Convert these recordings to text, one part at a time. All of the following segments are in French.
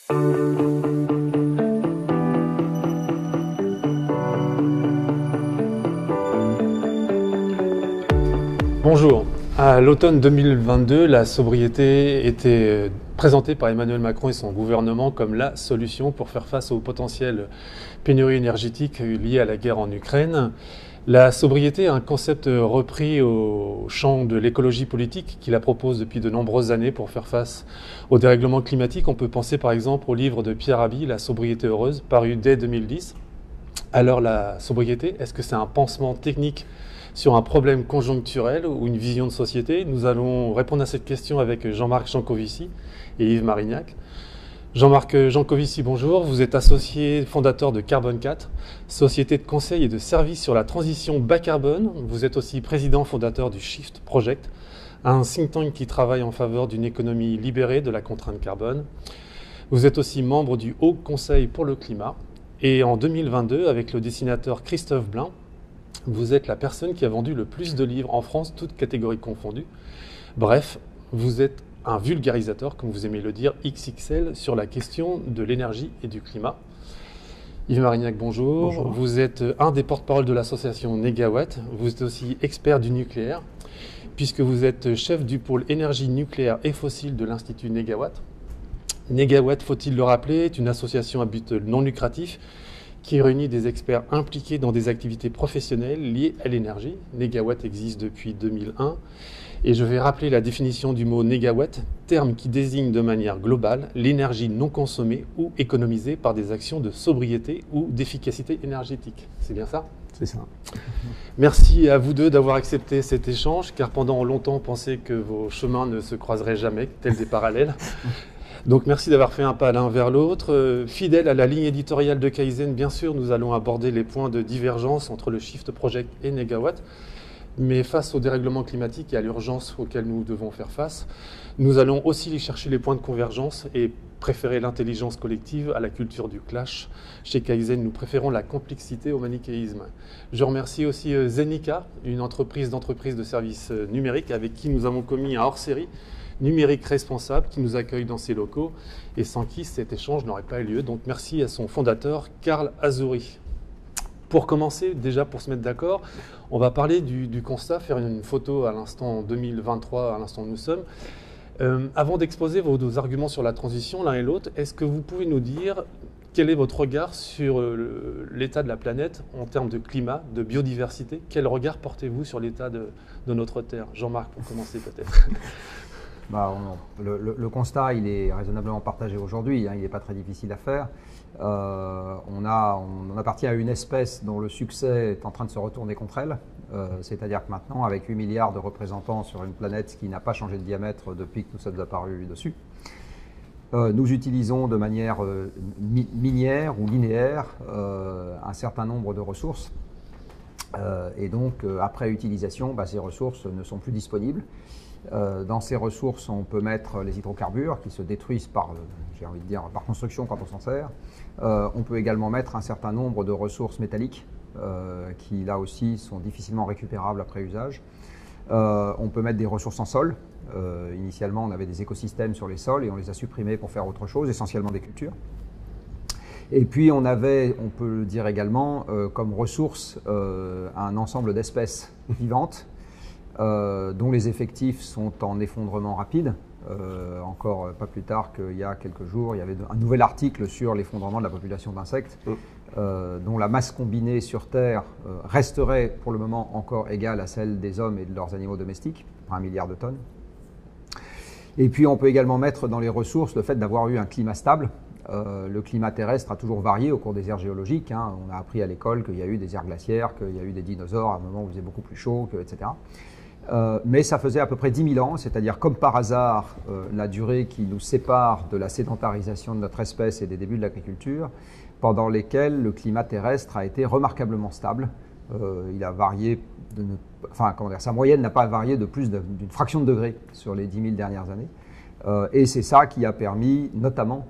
Bonjour. À l'automne 2022, la sobriété était présentée par Emmanuel Macron et son gouvernement comme la solution pour faire face aux potentielles pénuries énergétiques liées à la guerre en Ukraine. La sobriété est un concept repris au champ de l'écologie politique qui la propose depuis de nombreuses années pour faire face au dérèglement climatique. On peut penser par exemple au livre de Pierre Rabhi, La sobriété heureuse, paru dès 2010. Alors la sobriété, est-ce que c'est un pansement technique sur un problème conjoncturel ou une vision de société? Nous allons répondre à cette question avec Jean-Marc Jancovici et Yves Marignac. Jean-Marc Jancovici, bonjour. Vous êtes associé fondateur de Carbone 4, société de conseil et de services sur la transition bas carbone. Vous êtes aussi président fondateur du Shift Project, un think tank qui travaille en faveur d'une économie libérée de la contrainte carbone. Vous êtes aussi membre du Haut Conseil pour le climat. Et en 2022, avec le dessinateur Christophe Blain, vous êtes la personne qui a vendu le plus de livres en France, toutes catégories confondues. Bref, vous êtes un vulgarisateur, comme vous aimez le dire, XXL, sur la question de l'énergie et du climat. Yves Marignac, bonjour. Bonjour. Vous êtes un des porte-parole de l'association Négawatt. Vous êtes aussi expert du nucléaire, puisque vous êtes chef du pôle énergie nucléaire et fossile de l'Institut Négawatt. Négawatt, faut-il le rappeler, est une association à but non lucratif qui réunit des experts impliqués dans des activités professionnelles liées à l'énergie. Négawatt existe depuis 2001 et je vais rappeler la définition du mot négawatt, terme qui désigne de manière globale l'énergie non consommée ou économisée par des actions de sobriété ou d'efficacité énergétique. C'est bien ça ? C'est ça. Merci à vous deux d'avoir accepté cet échange, car pendant longtemps on pensait que vos chemins ne se croiseraient jamais, tels des parallèles. Donc merci d'avoir fait un pas l'un vers l'autre. Fidèle à la ligne éditoriale de Kaizen, bien sûr, nous allons aborder les points de divergence entre le Shift Project et Négawatt. Mais face au dérèglement climatique et à l'urgence auquel nous devons faire face, nous allons aussi chercher les points de convergence et préférer l'intelligence collective à la culture du clash. Chez Kaizen, nous préférons la complexité au manichéisme. Je remercie aussi Zenica, une entreprise de services numériques avec qui nous avons commis un hors-série numérique responsable qui nous accueille dans ses locaux et sans qui cet échange n'aurait pas eu lieu. Donc merci à son fondateur, Karl Azouri. Pour commencer, déjà pour se mettre d'accord, on va parler du constat, faire une photo à l'instant 2023, à l'instant où nous sommes. Avant d'exposer vos arguments sur la transition l'un et l'autre, est-ce que vous pouvez nous dire quel est votre regard sur l'état de la planète en termes de climat, de biodiversité? Quel regard portez-vous sur l'état de notre Terre? Jean-Marc, pour commencer peut-être. Le constat, il est raisonnablement partagé aujourd'hui, il n'est pas très difficile à faire. On appartient à une espèce dont le succès est en train de se retourner contre elle. C'est-à-dire que maintenant, avec 8 milliards de représentants sur une planète qui n'a pas changé de diamètre depuis que nous sommes apparus dessus, nous utilisons de manière minière ou linéaire un certain nombre de ressources. Et donc, après utilisation, ces ressources ne sont plus disponibles. Dans ces ressources, on peut mettre les hydrocarbures qui se détruisent par construction quand on s'en sert. On peut également mettre un certain nombre de ressources métalliques qui, là aussi, sont difficilement récupérables après usage. On peut mettre des ressources en sol. Initialement, on avait des écosystèmes sur les sols et on les a supprimés pour faire autre chose, essentiellement des cultures. Et puis, on peut le dire également, comme ressource, un ensemble d'espèces vivantes dont les effectifs sont en effondrement rapide. Encore pas plus tard qu'il y a quelques jours, il y avait un nouvel article sur l'effondrement de la population d'insectes, dont la masse combinée sur Terre resterait pour le moment encore égale à celle des hommes et de leurs animaux domestiques, 1 milliard de tonnes. Et puis on peut également mettre dans les ressources le fait d'avoir eu un climat stable. Le climat terrestre a toujours varié au cours des ères géologiques. On a appris à l'école qu'il y a eu des ères glaciaires, qu'il y a eu des dinosaures à un moment où il faisait beaucoup plus chaud, etc. Mais ça faisait à peu près 10 000 ans, c'est-à-dire comme par hasard, la durée qui nous sépare de la sédentarisation de notre espèce et des débuts de l'agriculture, pendant lesquels le climat terrestre a été remarquablement stable. Il a varié, sa moyenne n'a pas varié de plus d'une fraction de degré sur les 10 000 dernières années. Et c'est ça qui a permis notamment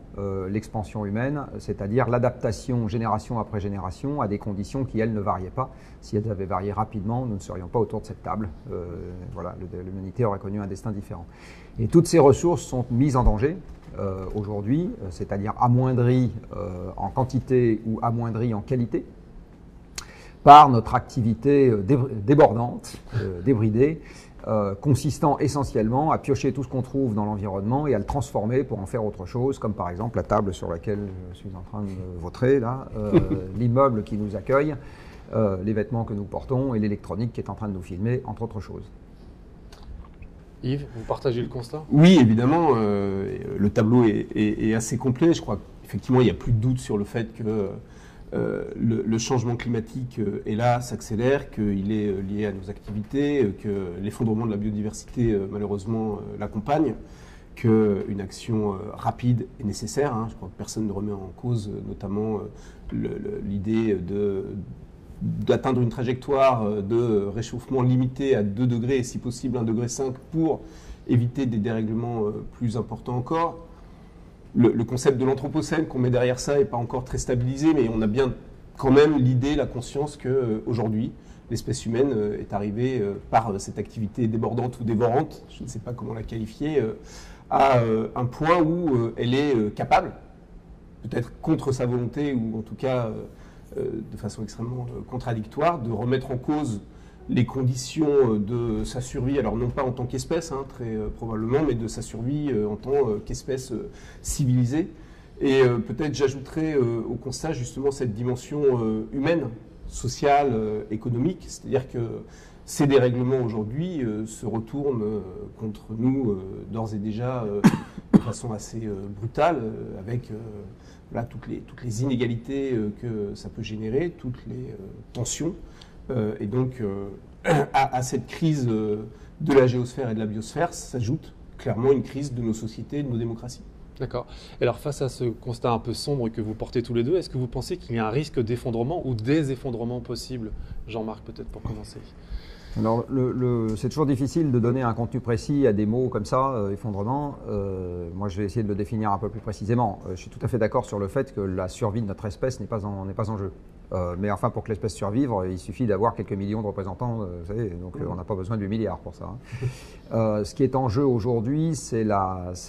l'expansion humaine, c'est-à-dire l'adaptation génération après génération à des conditions qui, elles, ne variaient pas. Si elles avaient varié rapidement, nous ne serions pas autour de cette table. Voilà, l'humanité aurait connu un destin différent. Et toutes ces ressources sont mises en danger aujourd'hui, c'est-à-dire amoindries en quantité ou amoindries en qualité, par notre activité débordante, débridée, consistant essentiellement à piocher tout ce qu'on trouve dans l'environnement et à le transformer pour en faire autre chose, comme par exemple la table sur laquelle je suis en train de me vautrer, là, l'immeuble qui nous accueille, les vêtements que nous portons et l'électronique qui est en train de nous filmer, entre autres choses. Yves, vous partagez le constat? Oui, évidemment, le tableau est assez complet. Je crois qu'effectivement, il n'y a plus de doute sur le fait que le changement climatique est là, s'accélère, qu'il est lié à nos activités, que l'effondrement de la biodiversité, malheureusement, l'accompagne, qu'une action rapide est nécessaire. Hein. Je crois que personne ne remet en cause, notamment, l'idée d'atteindre une trajectoire de réchauffement limité à 2 degrés et si possible 1,5 degré pour éviter des dérèglements plus importants encore. Le concept de l'anthropocène qu'on met derrière ça n'est pas encore très stabilisé, mais on a bien quand même l'idée, la conscience qu'aujourd'hui, l'espèce humaine est arrivée par cette activité débordante ou dévorante, je ne sais pas comment la qualifier, à un point où elle est capable, peut-être contre sa volonté ou en tout cas de façon extrêmement contradictoire, de remettre en cause les conditions de sa survie, alors non pas en tant qu'espèce, hein, très probablement, mais de sa survie en tant qu'espèce civilisée. Et peut-être j'ajouterais au constat justement cette dimension humaine, sociale, économique, c'est-à-dire que ces dérèglements aujourd'hui se retournent contre nous d'ores et déjà de façon assez brutale, avec voilà, toutes les inégalités que ça peut générer, toutes les tensions. Et donc, à cette crise de la géosphère et de la biosphère s'ajoute clairement une crise de nos sociétés et de nos démocraties. D'accord. Alors, face à ce constat un peu sombre que vous portez tous les deux, est-ce que vous pensez qu'il y a un risque d'effondrement ou des effondrements possibles? Jean-Marc, peut-être pour commencer. Alors, c'est toujours difficile de donner un contenu précis à des mots comme ça, effondrement. Moi, je vais essayer de le définir un peu plus précisément. Je suis tout à fait d'accord sur le fait que la survie de notre espèce n'est pas en jeu. Mais enfin, pour que l'espèce survive, il suffit d'avoir quelques millions de représentants, vous savez, donc on n'a pas besoin de 8 milliards pour ça. Hein. Ce qui est en jeu aujourd'hui, c'est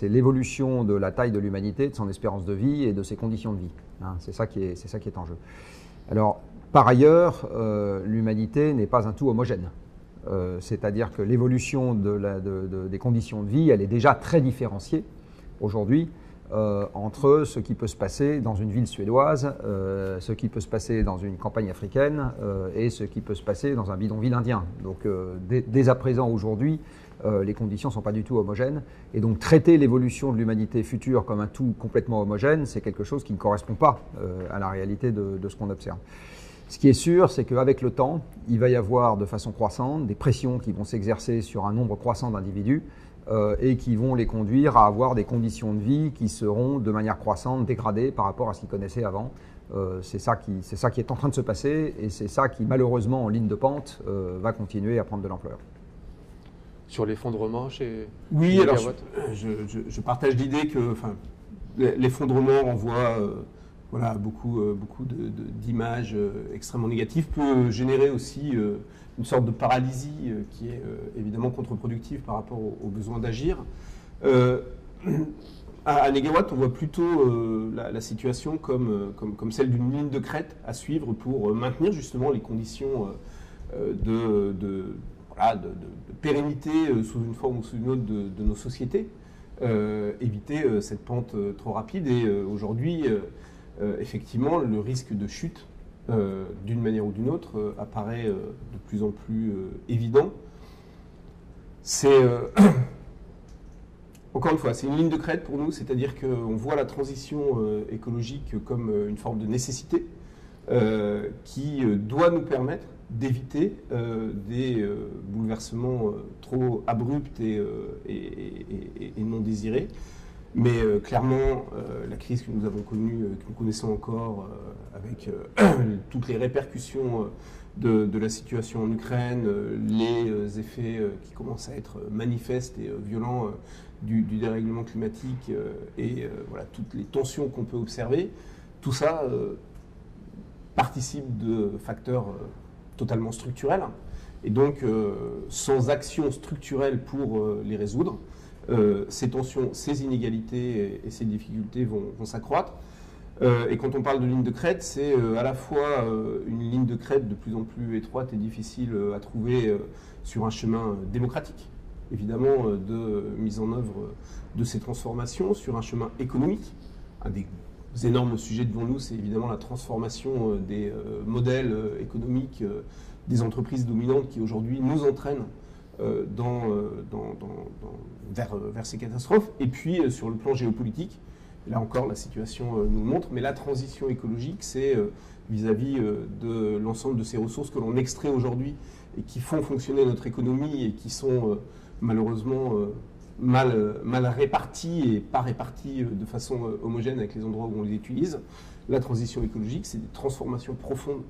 l'évolution de la taille de l'humanité, de son espérance de vie et de ses conditions de vie. Hein. C'est ça qui est en jeu. Alors, par ailleurs, l'humanité n'est pas un tout homogène. C'est-à-dire que l'évolution des conditions de vie, elle est déjà très différenciée aujourd'hui entre ce qui peut se passer dans une ville suédoise, ce qui peut se passer dans une campagne africaine et ce qui peut se passer dans un bidonville indien. Donc dès à présent, aujourd'hui, les conditions ne sont pas du tout homogènes. Et donc traiter l'évolution de l'humanité future comme un tout complètement homogène, c'est quelque chose qui ne correspond pas à la réalité de ce qu'on observe. Ce qui est sûr, c'est qu'avec le temps, il va y avoir de façon croissante des pressions qui vont s'exercer sur un nombre croissant d'individus et qui vont les conduire à avoir des conditions de vie qui seront de manière croissante dégradées par rapport à ce qu'ils connaissaient avant. C'est ça qui est en train de se passer et c'est ça qui, malheureusement, en ligne de pente, va continuer à prendre de l'ampleur. Sur l'effondrement chez... Oui, alors je partage l'idée que l'effondrement renvoie... Voilà, beaucoup d'images extrêmement négatives, peut générer aussi une sorte de paralysie qui est évidemment contre-productive par rapport au besoin d'agir. À Negawatt, on voit plutôt la situation comme celle d'une ligne de crête à suivre pour maintenir justement les conditions de pérennité sous une forme ou sous une autre de nos sociétés, éviter cette pente trop rapide. Et aujourd'hui... effectivement, le risque de chute, d'une manière ou d'une autre, apparaît de plus en plus évident. C'est, encore une fois, c'est une ligne de crête pour nous, c'est-à-dire qu'on voit la transition écologique comme une forme de nécessité qui doit nous permettre d'éviter des bouleversements trop abrupts et non désirés. Mais clairement, la crise que nous avons connue, que nous connaissons encore, avec toutes les répercussions de la situation en Ukraine, les effets qui commencent à être manifestes et violents du dérèglement climatique et voilà, toutes les tensions qu'on peut observer, tout ça participe de facteurs totalement structurels. Et donc, sans action structurelle pour les résoudre, ces tensions, ces inégalités et ces difficultés vont s'accroître. Et quand on parle de ligne de crête, c'est à la fois une ligne de crête de plus en plus étroite et difficile à trouver sur un chemin démocratique, évidemment, de mise en œuvre de ces transformations, sur un chemin économique. Un des énormes sujets devant nous, c'est évidemment la transformation des modèles économiques des entreprises dominantes qui aujourd'hui nous entraînent vers ces catastrophes. Et puis sur le plan géopolitique, là encore la situation nous le montre, mais la transition écologique, c'est vis-à-vis de l'ensemble de ces ressources que l'on extrait aujourd'hui et qui font fonctionner notre économie et qui sont malheureusement mal réparties et pas réparties de façon homogène avec les endroits où on les utilise. La transition écologique, c'est des transformations profondes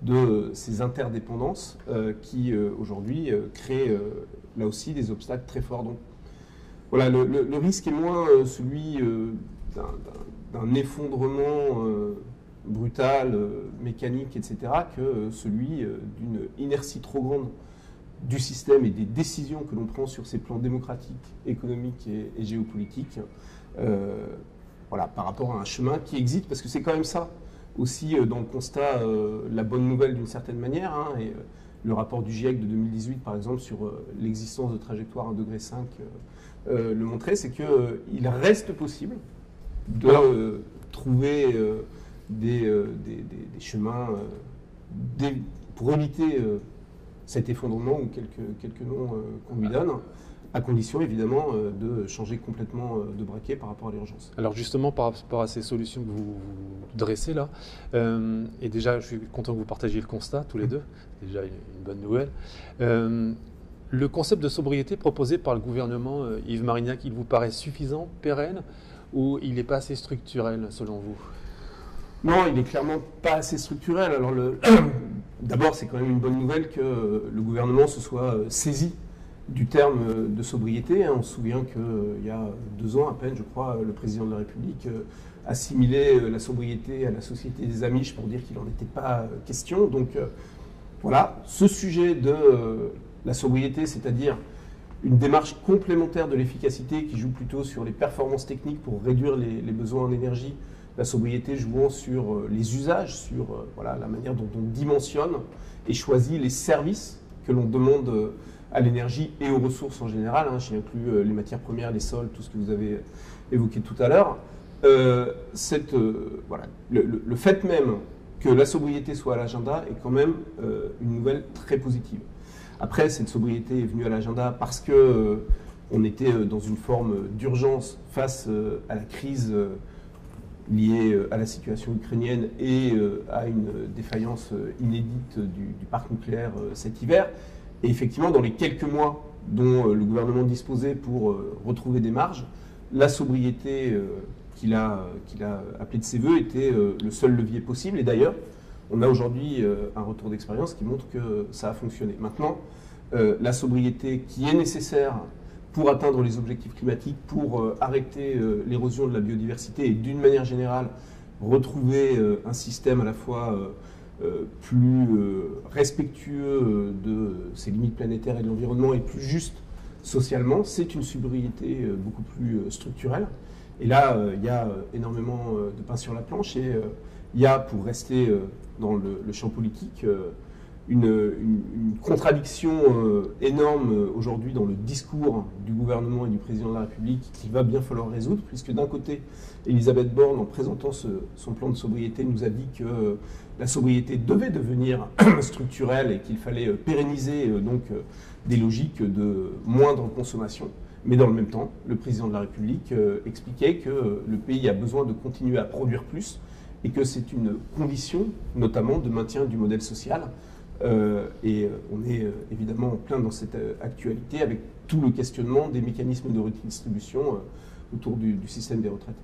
de ces interdépendances qui aujourd'hui créent là aussi des obstacles très forts. Donc voilà, le risque est moins celui d'un effondrement brutal, mécanique, etc., que celui d'une inertie trop grande du système et des décisions que l'on prend sur ces plans démocratiques, économiques et géopolitiques, voilà, par rapport à un chemin qui existe, parce que c'est quand même ça aussi dans le constat, la bonne nouvelle d'une certaine manière, hein, et le rapport du GIEC de 2018, par exemple, sur l'existence de trajectoire 1,5 degré, le montrait, c'est qu'il reste possible de trouver des chemins pour éviter cet effondrement ou quelques noms qu'on lui donne, à condition évidemment de changer complètement de braquet par rapport à l'urgence. Alors justement, par rapport à ces solutions que vous dressez là, et déjà je suis content que vous partagiez le constat tous les deux, c'est déjà une bonne nouvelle. Le concept de sobriété proposé par le gouvernement Yves Marignac, il vous paraît suffisant, pérenne, ou il n'est pas assez structurel selon vous? Non, il n'est clairement pas assez structurel. Alors d'abord, c'est quand même une bonne nouvelle que le gouvernement se soit saisi du terme de sobriété. On se souvient qu'il y a 2 ans à peine, je crois, le président de la République assimilait la sobriété à la société des Amish pour dire qu'il n'en était pas question. Donc voilà, ce sujet de la sobriété, c'est-à-dire une démarche complémentaire de l'efficacité qui joue plutôt sur les performances techniques pour réduire les besoins en énergie, la sobriété jouant sur les usages, sur voilà, la manière dont on dimensionne et choisit les services que l'on demande à l'énergie et aux ressources en général. Hein, j'y inclus les matières premières, les sols, tout ce que vous avez évoqué tout à l'heure. Voilà, le fait même que la sobriété soit à l'agenda est quand même une nouvelle très positive. Après, cette sobriété est venue à l'agenda parce que on était dans une forme d'urgence face à la crise liée à la situation ukrainienne et à une défaillance inédite du parc nucléaire cet hiver. Et effectivement, dans les quelques mois dont le gouvernement disposait pour retrouver des marges, la sobriété qu'il a appelée de ses voeux était le seul levier possible. Et d'ailleurs, on a aujourd'hui un retour d'expérience qui montre que ça a fonctionné. Maintenant, la sobriété qui est nécessaire pour atteindre les objectifs climatiques, pour arrêter l'érosion de la biodiversité et d'une manière générale retrouver un système à la fois plus respectueux de ses limites planétaires et de l'environnement et plus juste socialement, c'est une sobriété beaucoup plus structurelle. Et là, il y a énormément de pain sur la planche et il y a, pour rester dans le champ politique, une contradiction énorme aujourd'hui dans le discours du gouvernement et du président de la République qu'il va bien falloir résoudre, puisque d'un côté, Elisabeth Borne, en présentant son plan de sobriété, nous a dit que la sobriété devait devenir structurelle et qu'il fallait pérenniser donc des logiques de moindre consommation. Mais dans le même temps, le président de la République expliquait que le pays a besoin de continuer à produire plus et que c'est une condition, notamment, de maintien du modèle social. Et on est évidemment en plein dans cette actualité avec tout le questionnement des mécanismes de redistribution autour du système des retraites.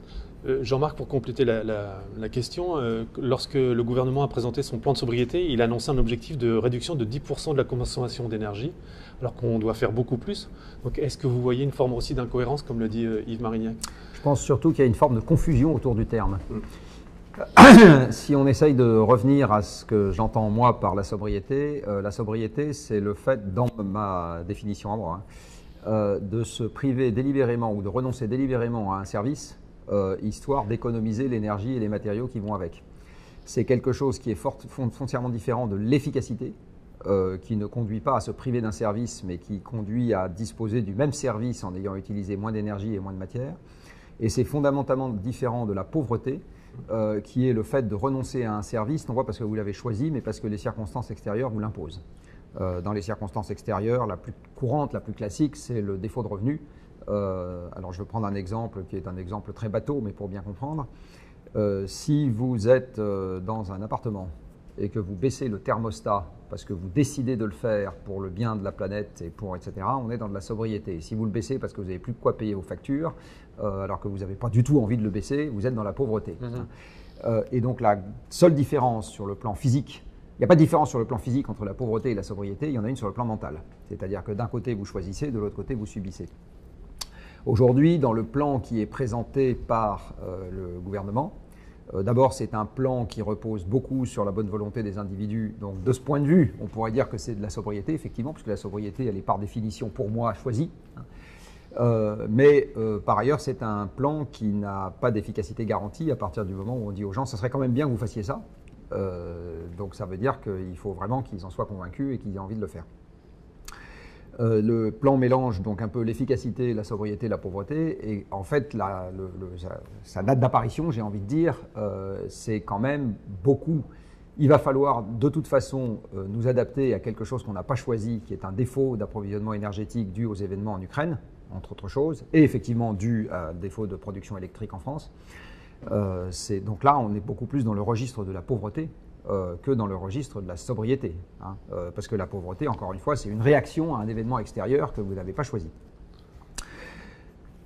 Jean-Marc, pour compléter la question, lorsque le gouvernement a présenté son plan de sobriété, il a annoncé un objectif de réduction de 10% de la consommation d'énergie, alors qu'on doit faire beaucoup plus. Donc est-ce que vous voyez une forme aussi d'incohérence, comme le dit Yves Marignac? Je pense surtout qu'il y a une forme de confusion autour du terme. Si on essaye de revenir à ce que j'entends moi par la sobriété c'est le fait, dans ma définition à moi, de se priver délibérément ou de renoncer délibérément à un service, histoire d'économiser l'énergie et les matériaux qui vont avec. C'est quelque chose qui est foncièrement différent de l'efficacité, qui ne conduit pas à se priver d'un service, mais qui conduit à disposer du même service en ayant utilisé moins d'énergie et moins de matière. Et c'est fondamentalement différent de la pauvreté, qui est le fait de renoncer à un service, non pas parce que vous l'avez choisi, mais parce que les circonstances extérieures vous l'imposent. Dans les circonstances extérieures, la plus courante, la plus classique, c'est le défaut de revenus. Alors je vais prendre un exemple qui est un exemple très bateau, mais pour bien comprendre. Si vous êtes dans un appartement et que vous baissez le thermostat parce que vous décidez de le faire pour le bien de la planète et pour etc., on est dans de la sobriété. Si vous le baissez parce que vous n'avez plus de quoi payer vos factures, alors que vous n'avez pas du tout envie de le baisser, vous êtes dans la pauvreté. Et donc la seule différence sur le plan physique, il n'y a pas de différence sur le plan physique entre la pauvreté et la sobriété, il y en a une sur le plan mental. C'est-à-dire que d'un côté vous choisissez, de l'autre côté vous subissez. Aujourd'hui, dans le plan qui est présenté par le gouvernement, d'abord c'est un plan qui repose beaucoup sur la bonne volonté des individus. Donc de ce point de vue, on pourrait dire que c'est de la sobriété, effectivement, puisque la sobriété, elle est par définition pour moi choisie. Mais par ailleurs, c'est un plan qui n'a pas d'efficacité garantie à partir du moment où on dit aux gens, ça serait quand même bien que vous fassiez ça. Donc ça veut dire qu'il faut vraiment qu'ils en soient convaincus et qu'ils aient envie de le faire. Le plan mélange donc un peu l'efficacité, la sobriété, la pauvreté, et en fait sa date d'apparition, j'ai envie de dire, c'est quand même beaucoup. Il va falloir de toute façon nous adapter à quelque chose qu'on n'a pas choisi, qui est un défaut d'approvisionnement énergétique dû aux événements en Ukraine, entre autres choses, et effectivement dû à un défaut de production électrique en France. Donc là, on est beaucoup plus dans le registre de la pauvreté que dans le registre de la sobriété. Parce que la pauvreté, encore une fois, c'est une réaction à un événement extérieur que vous n'avez pas choisi.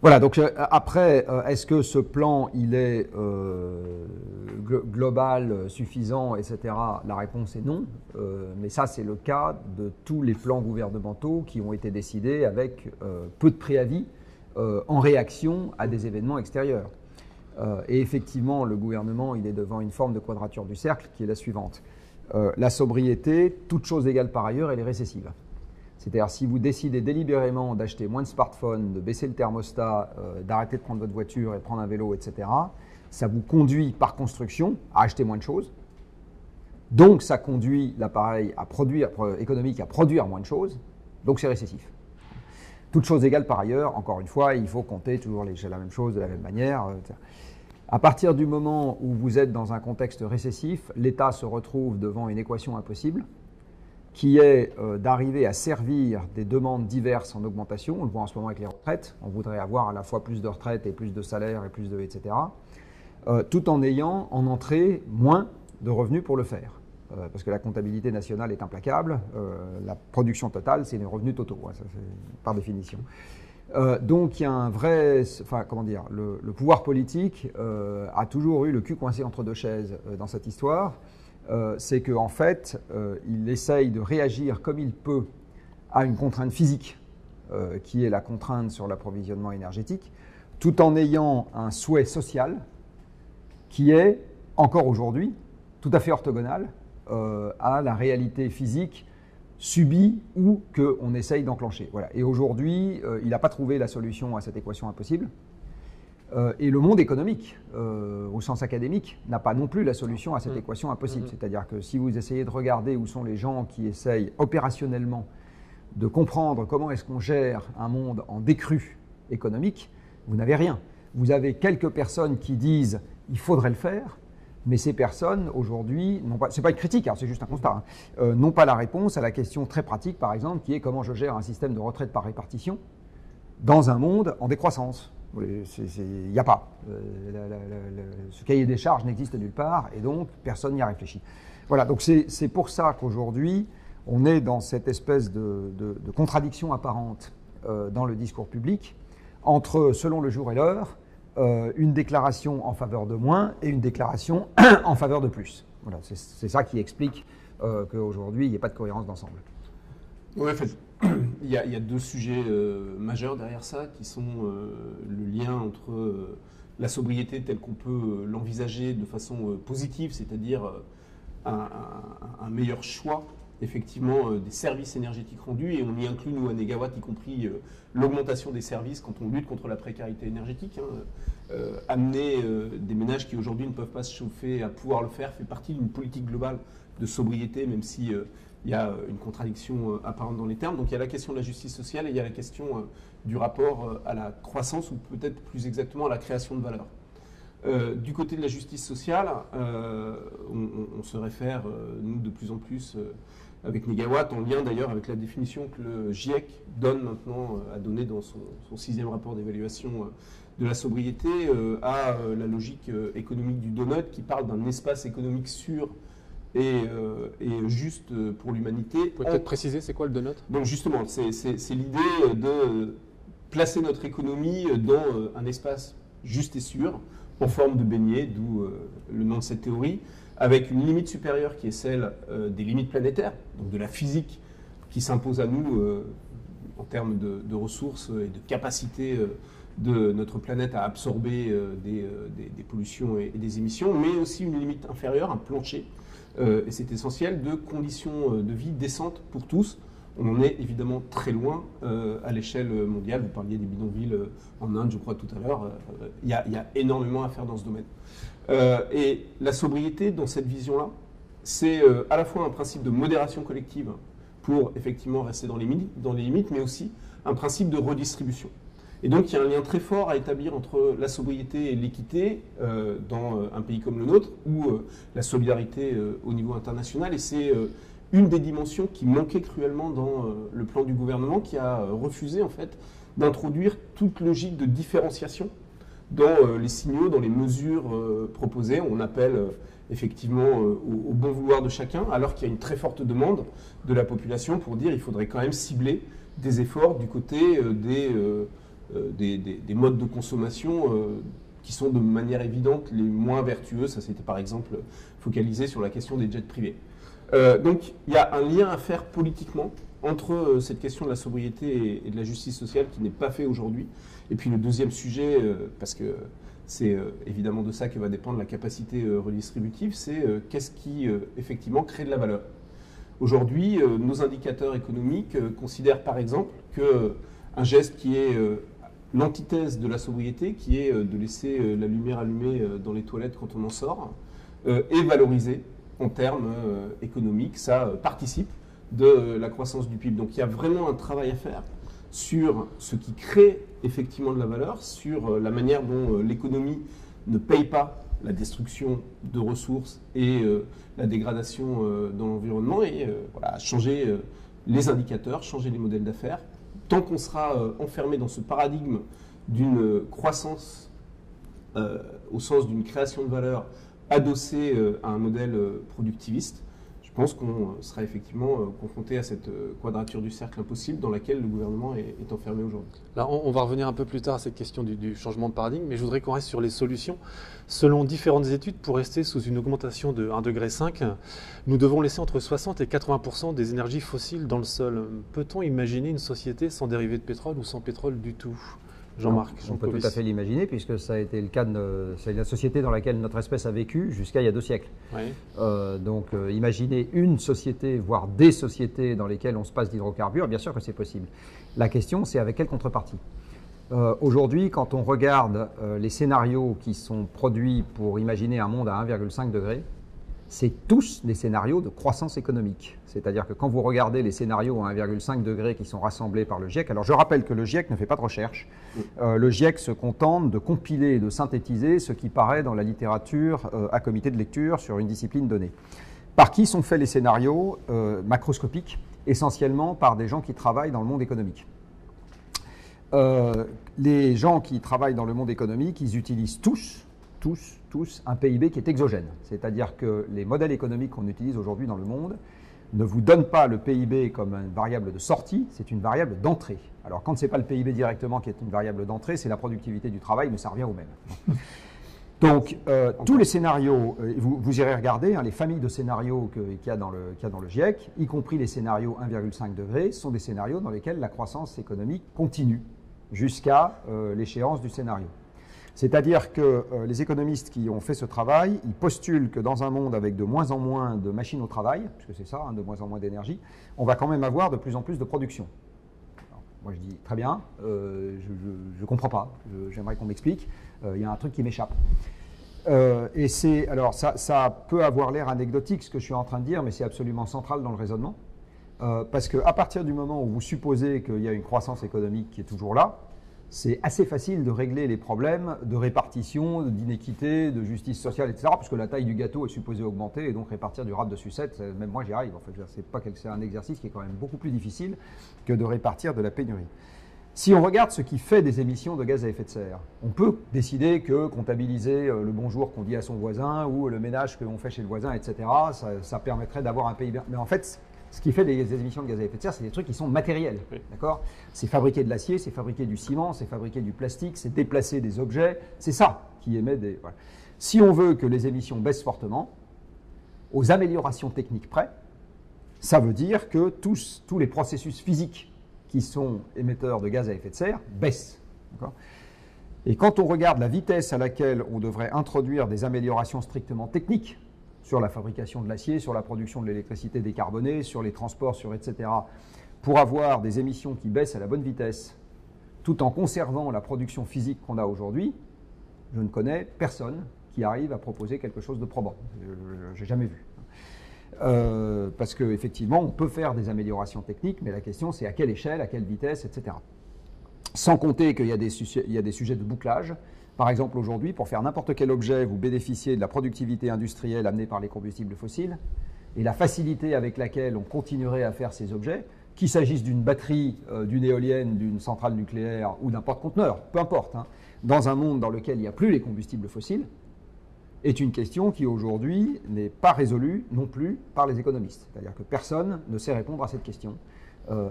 Voilà, donc après, est-ce que ce plan, il est global, suffisant, etc. La réponse est non, mais ça c'est le cas de tous les plans gouvernementaux qui ont été décidés avec peu de préavis en réaction à des événements extérieurs. Et effectivement, le gouvernement, il est devant une forme de quadrature du cercle qui est la suivante. La sobriété, toute chose égale par ailleurs, elle est récessive. C'est-à-dire, si vous décidez délibérément d'acheter moins de smartphones, de baisser le thermostat, d'arrêter de prendre votre voiture et de prendre un vélo, etc., ça vous conduit par construction à acheter moins de choses. Donc, ça conduit l'appareil économique à produire moins de choses. Donc, c'est récessif. Toute chose égale par ailleurs, encore une fois, il faut compter toujours la même chose de la même manière. À partir du moment où vous êtes dans un contexte récessif, l'État se retrouve devant une équation impossible qui est d'arriver à servir des demandes diverses en augmentation. On le voit en ce moment avec les retraites. On voudrait avoir à la fois plus de retraites et plus de salaires et plus de etc. Tout en ayant en entrée moins de revenus pour le faire. Parce que la comptabilité nationale est implacable. La production totale, c'est les revenus totaux, ça, par définition. Donc il y a un vrai, le pouvoir politique a toujours eu le cul coincé entre deux chaises dans cette histoire. C'est qu'en fait, il essaye de réagir comme il peut à une contrainte physique, qui est la contrainte sur l'approvisionnement énergétique, tout en ayant un souhait social qui est, encore aujourd'hui, tout à fait orthogonal à la réalité physique subie ou qu'on essaye d'enclencher. Voilà. Et aujourd'hui, il n'a pas trouvé la solution à cette équation impossible. Et le monde économique, au sens académique, n'a pas non plus la solution à cette équation impossible. C'est-à-dire que si vous essayez de regarder où sont les gens qui essayent opérationnellement de comprendre comment est-ce qu'on gère un monde en décrue économique, vous n'avez rien. Vous avez quelques personnes qui disent « il faudrait le faire », mais ces personnes, aujourd'hui, ce n'est pas une critique, c'est juste un constat, n'ont pas la réponse à la question très pratique, par exemple, qui est comment je gère un système de retraite par répartition dans un monde en décroissance. Il n'y a pas. Ce cahier des charges n'existe nulle part et donc personne n'y a réfléchi. Voilà, donc c'est pour ça qu'aujourd'hui, on est dans cette espèce de contradiction apparente dans le discours public entre, selon le jour et l'heure, une déclaration en faveur de moins et une déclaration en faveur de plus. Voilà, c'est ça qui explique qu'aujourd'hui, il n'y ait pas de cohérence d'ensemble. Oui, en fait, il y a deux sujets majeurs derrière ça, qui sont le lien entre la sobriété telle qu'on peut l'envisager de façon positive, c'est-à-dire un meilleur choix effectivement des services énergétiques rendus, et on y inclut, nous, à Negawatt, y compris l'augmentation des services quand on lutte contre la précarité énergétique. Amener des ménages qui aujourd'hui ne peuvent pas se chauffer à pouvoir le faire fait partie d'une politique globale de sobriété, même si il y a une contradiction apparente dans les termes. Donc il y a la question de la justice sociale et il y a la question du rapport à la croissance, ou peut-être plus exactement à la création de valeur. Du côté de la justice sociale, on se réfère, nous, de plus en plus avec Negawatt, en lien d'ailleurs avec la définition que le GIEC donne maintenant, a donné dans son 6e rapport d'évaluation de la sobriété, à la logique économique du donut, qui parle d'un espace économique sûr et juste pour l'humanité. Vous pouvez peut-être préciser, c'est quoi le donut? Donc justement, c'est l'idée de placer notre économie dans un espace juste et sûr, en forme de beignet, d'où le nom de cette théorie, avec une limite supérieure qui est celle des limites planétaires, donc de la physique qui s'impose à nous en termes de ressources et de capacité de notre planète à absorber des pollutions et des émissions, mais aussi une limite inférieure, un plancher, et c'est essentiel, de conditions de vie décentes pour tous. On en est évidemment très loin à l'échelle mondiale. Vous parliez des bidonvilles en Inde, je crois, tout à l'heure. Il y a énormément à faire dans ce domaine. Et la sobriété, dans cette vision-là, c'est à la fois un principe de modération collective pour effectivement rester dans les limites, mais aussi un principe de redistribution. Et donc il y a un lien très fort à établir entre la sobriété et l'équité dans un pays comme le nôtre, ou la solidarité au niveau international. Et c'est une des dimensions qui manquait cruellement dans le plan du gouvernement, qui a refusé en fait d'introduire toute logique de différenciation dans les signaux, dans les mesures proposées. On appelle effectivement au bon vouloir de chacun, alors qu'il y a une très forte demande de la population pour dire qu'il faudrait quand même cibler des efforts du côté des modes de consommation qui sont de manière évidente les moins vertueux. Ça, c'était par exemple focalisé sur la question des jets privés. Donc il y a un lien à faire politiquement entre cette question de la sobriété et de la justice sociale qui n'est pas fait aujourd'hui. Et puis le deuxième sujet, parce que c'est évidemment de ça que va dépendre la capacité redistributive, c'est qu'est-ce qui effectivement crée de la valeur. Aujourd'hui, nos indicateurs économiques considèrent par exemple qu'un geste qui est l'antithèse de la sobriété, qui est de laisser la lumière allumée dans les toilettes quand on en sort, est valorisé en termes économiques. Ça participe de la croissance du PIB. Donc il y a vraiment un travail à faire sur ce qui crée effectivement de la valeur, sur la manière dont l'économie ne paye pas la destruction de ressources et la dégradation dans l'environnement, et voilà, changer les indicateurs, changer les modèles d'affaires. Tant qu'on sera enfermé dans ce paradigme d'une croissance au sens d'une création de valeur adossée à un modèle productiviste, je pense qu'on sera effectivement confronté à cette quadrature du cercle impossible dans laquelle le gouvernement est enfermé aujourd'hui. Là, on va revenir un peu plus tard à cette question du changement de paradigme, mais je voudrais qu'on reste sur les solutions. Selon différentes études, pour rester sous une augmentation de 1,5 degré, nous devons laisser entre 60 et 80% des énergies fossiles dans le sol. Peut-on imaginer une société sans dérivés de pétrole ou sans pétrole du tout ? Jean-Marc, on peut tout à fait l'imaginer, puisque ça a été le cas c'est la société dans laquelle notre espèce a vécu jusqu'à il y a 2 siècles. Oui. Donc imaginez une société, voire des sociétés dans lesquelles on se passe d'hydrocarbures, bien sûr que c'est possible. La question, c'est avec quelle contrepartie ? Aujourd'hui, quand on regarde les scénarios qui sont produits pour imaginer un monde à 1,5 degré, c'est tous des scénarios de croissance économique. C'est-à-dire que quand vous regardez les scénarios à 1,5 degré qui sont rassemblés par le GIEC, alors je rappelle que le GIEC ne fait pas de recherche. Le GIEC se contente de compiler et de synthétiser ce qui paraît dans la littérature à comité de lecture sur une discipline donnée. Par qui sont faits les scénarios macroscopiques? Essentiellement par des gens qui travaillent dans le monde économique. Les gens qui travaillent dans le monde économique, ils utilisent tous un PIB qui est exogène. C'est-à-dire que les modèles économiques qu'on utilise aujourd'hui dans le monde ne vous donnent pas le PIB comme une variable de sortie, c'est une variable d'entrée. Alors quand ce n'est pas le PIB directement qui est une variable d'entrée, c'est la productivité du travail, mais ça revient au même. Donc tous les scénarios, vous irez regarder, hein, les familles de scénarios qu'il y a dans le GIEC, y compris les scénarios 1,5 degrés, sont des scénarios dans lesquels la croissance économique continue jusqu'à l'échéance du scénario. C'est-à-dire que les économistes qui ont fait ce travail, ils postulent que dans un monde avec de moins en moins de machines au travail, parce que c'est ça, hein, de moins en moins d'énergie, on va quand même avoir de plus en plus de production. Alors, moi je dis très bien, je ne comprends pas, j'aimerais qu'on m'explique, il y a un truc qui m'échappe. Et c'est, alors ça peut avoir l'air anecdotique ce que je suis en train de dire, mais c'est absolument central dans le raisonnement, parce qu'à partir du moment où vous supposez qu'il y a une croissance économique qui est toujours là, c'est assez facile de régler les problèmes de répartition, d'inéquité, de justice sociale, etc. Puisque la taille du gâteau est supposée augmenter et donc répartir du râpe de sucette, même moi j'y arrive. En fait, c'est un exercice qui est quand même beaucoup plus difficile que de répartir de la pénurie. Si on regarde ce qui fait des émissions de gaz à effet de serre, on peut décider que comptabiliser le bonjour qu'on dit à son voisin ou le ménage que l'on fait chez le voisin, etc., ça permettrait d'avoir un PIB. Mais en fait, ce qui fait des émissions de gaz à effet de serre, c'est des trucs qui sont matériels. Oui. D'accord ? C'est fabriquer de l'acier, c'est fabriquer du ciment, c'est fabriquer du plastique, c'est déplacer des objets. C'est ça qui émet des... Voilà. Si on veut que les émissions baissent fortement, aux améliorations techniques près, ça veut dire que tous les processus physiques qui sont émetteurs de gaz à effet de serre baissent. D'accord ? Et quand on regarde la vitesse à laquelle on devrait introduire des améliorations strictement techniques, sur la fabrication de l'acier, sur la production de l'électricité décarbonée, sur les transports, sur etc., pour avoir des émissions qui baissent à la bonne vitesse, tout en conservant la production physique qu'on a aujourd'hui, je ne connais personne qui arrive à proposer quelque chose de probant. Je n'ai jamais vu. Parce qu'effectivement, on peut faire des améliorations techniques, mais la question c'est à quelle échelle, à quelle vitesse, etc. Sans compter qu'il y a des sujets de bouclage. Par exemple, aujourd'hui, pour faire n'importe quel objet, vous bénéficiez de la productivité industrielle amenée par les combustibles fossiles et la facilité avec laquelle on continuerait à faire ces objets, qu'il s'agisse d'une batterie, d'une éolienne, d'une centrale nucléaire ou d'un porte-conteneur, peu importe, hein, dans un monde dans lequel il n'y a plus les combustibles fossiles, est une question qui aujourd'hui n'est pas résolue non plus par les économistes. C'est-à-dire que personne ne sait répondre à cette question.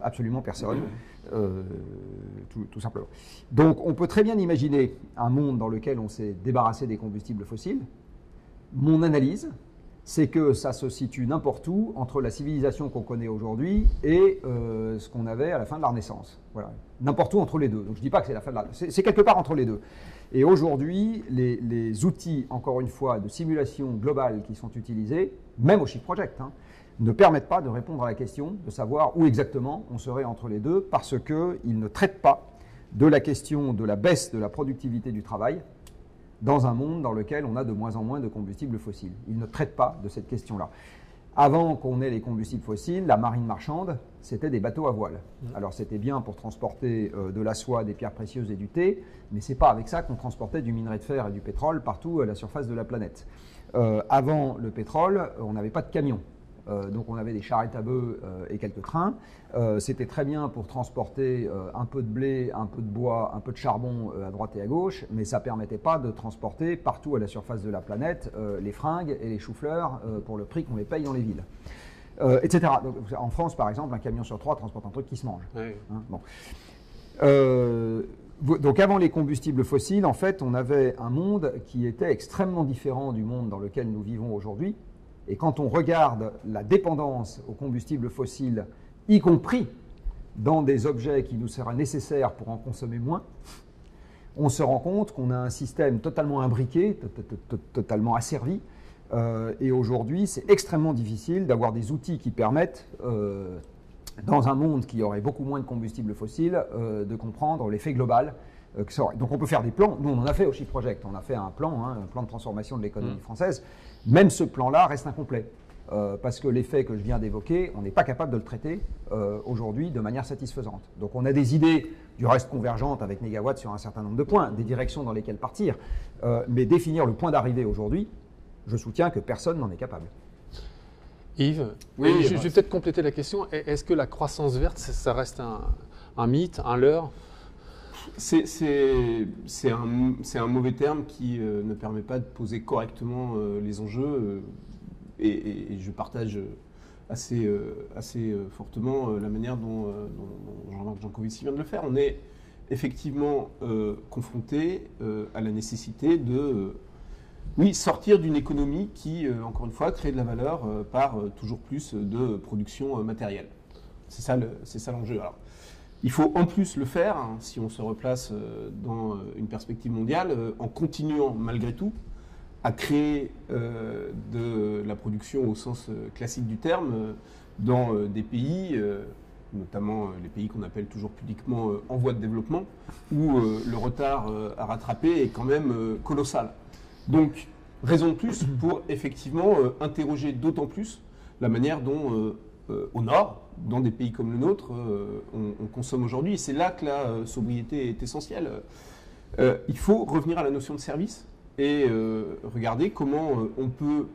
Absolument personne, tout simplement. Donc on peut très bien imaginer un monde dans lequel on s'est débarrassé des combustibles fossiles. Mon analyse, c'est que ça se situe n'importe où entre la civilisation qu'on connaît aujourd'hui et ce qu'on avait à la fin de la Renaissance. Voilà. N'importe où entre les deux. Donc je ne dis pas que c'est la fin de la... C'est quelque part entre les deux. Et aujourd'hui, les outils, encore une fois, de simulation globale qui sont utilisés, même au Shift Project, hein, ne permettent pas de répondre à la question de savoir où exactement on serait entre les deux parce qu'ils ne traitent pas de la question de la baisse de la productivité du travail dans un monde dans lequel on a de moins en moins de combustibles fossiles. Ils ne traitent pas de cette question-là. Avant qu'on ait les combustibles fossiles, la marine marchande, c'était des bateaux à voile. Alors c'était bien pour transporter de la soie, des pierres précieuses et du thé, mais c'est pas avec ça qu'on transportait du minerai de fer et du pétrole partout à la surface de la planète. Avant le pétrole, on n'avait pas de camions. Donc on avait des charrettes à bœufs et quelques trains. C'était très bien pour transporter un peu de blé, un peu de bois, un peu de charbon à droite et à gauche, mais ça ne permettait pas de transporter partout à la surface de la planète les fringues et les choux-fleurs pour le prix qu'on les paye dans les villes, etc. Donc, en France, par exemple, un camion sur 3 transporte un truc qui se mange. Oui. Hein, bon. Donc avant les combustibles fossiles, en fait, on avait un monde qui était extrêmement différent du monde dans lequel nous vivons aujourd'hui. Et quand on regarde la dépendance aux combustibles fossiles, y compris dans des objets qui nous seraient nécessaires pour en consommer moins, on se rend compte qu'on a un système totalement imbriqué, totalement asservi. Et aujourd'hui, c'est extrêmement difficile d'avoir des outils qui permettent, dans un monde qui aurait beaucoup moins de combustibles fossiles, de comprendre l'effet global. Donc on peut faire des plans, nous on en a fait au Shift Project, on a fait un plan de transformation de l'économie française. Même ce plan-là reste incomplet, parce que l'effet que je viens d'évoquer, on n'est pas capable de le traiter aujourd'hui de manière satisfaisante. Donc on a des idées, du reste convergentes avec Négawatt sur un certain nombre de points, des directions dans lesquelles partir, mais définir le point d'arrivée aujourd'hui, je soutiens que personne n'en est capable. Yves, oui, je vais peut-être compléter la question. Est-ce que la croissance verte, ça reste un mythe, un leurre ? C'est un mauvais terme qui ne permet pas de poser correctement les enjeux et je partage assez fortement la manière dont Jean-Marc Jancovici vient de le faire. On est effectivement confronté à la nécessité de sortir d'une économie qui, encore une fois, crée de la valeur par toujours plus de production matérielle. C'est ça l'enjeu. Alors, il faut en plus le faire, hein, si on se replace dans une perspective mondiale, en continuant malgré tout à créer de la production au sens classique du terme dans des pays, notamment les pays qu'on appelle toujours pudiquement en voie de développement, où le retard à rattraper est quand même colossal. Donc, raison de plus pour effectivement interroger d'autant plus la manière dont, au Nord, dans des pays comme le nôtre, on consomme aujourd'hui. Et c'est là que la sobriété est essentielle. Il faut revenir à la notion de service et regarder comment on peut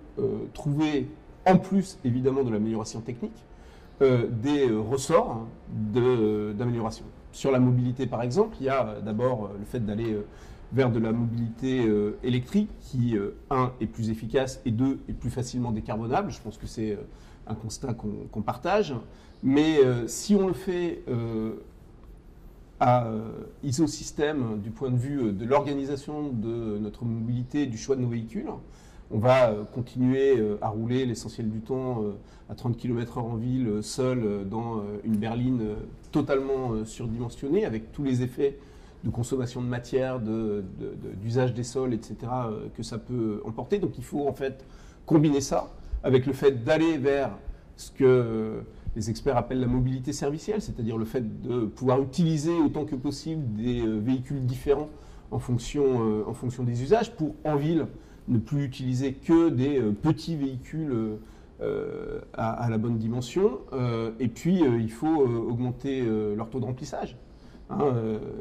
trouver, en plus évidemment de l'amélioration technique, des ressorts d'amélioration. Sur la mobilité par exemple, il y a d'abord le fait d'aller vers de la mobilité électrique qui, un, est plus efficace et deux, est plus facilement décarbonable. Je pense que c'est un constat qu'on partage. Mais si on le fait à isosystème du point de vue de l'organisation de notre mobilité, du choix de nos véhicules, on va continuer à rouler l'essentiel du temps à 30 km/h en ville, seul dans une berline totalement surdimensionnée, avec tous les effets de consommation de matière, d'usage des sols, etc., que ça peut emporter. Donc il faut en fait combiner ça avec le fait d'aller vers ce que les experts appellent la mobilité servicielle, c'est-à-dire le fait de pouvoir utiliser autant que possible des véhicules différents en fonction des usages, pour en ville ne plus utiliser que des petits véhicules à la bonne dimension. Et puis il faut augmenter leur taux de remplissage.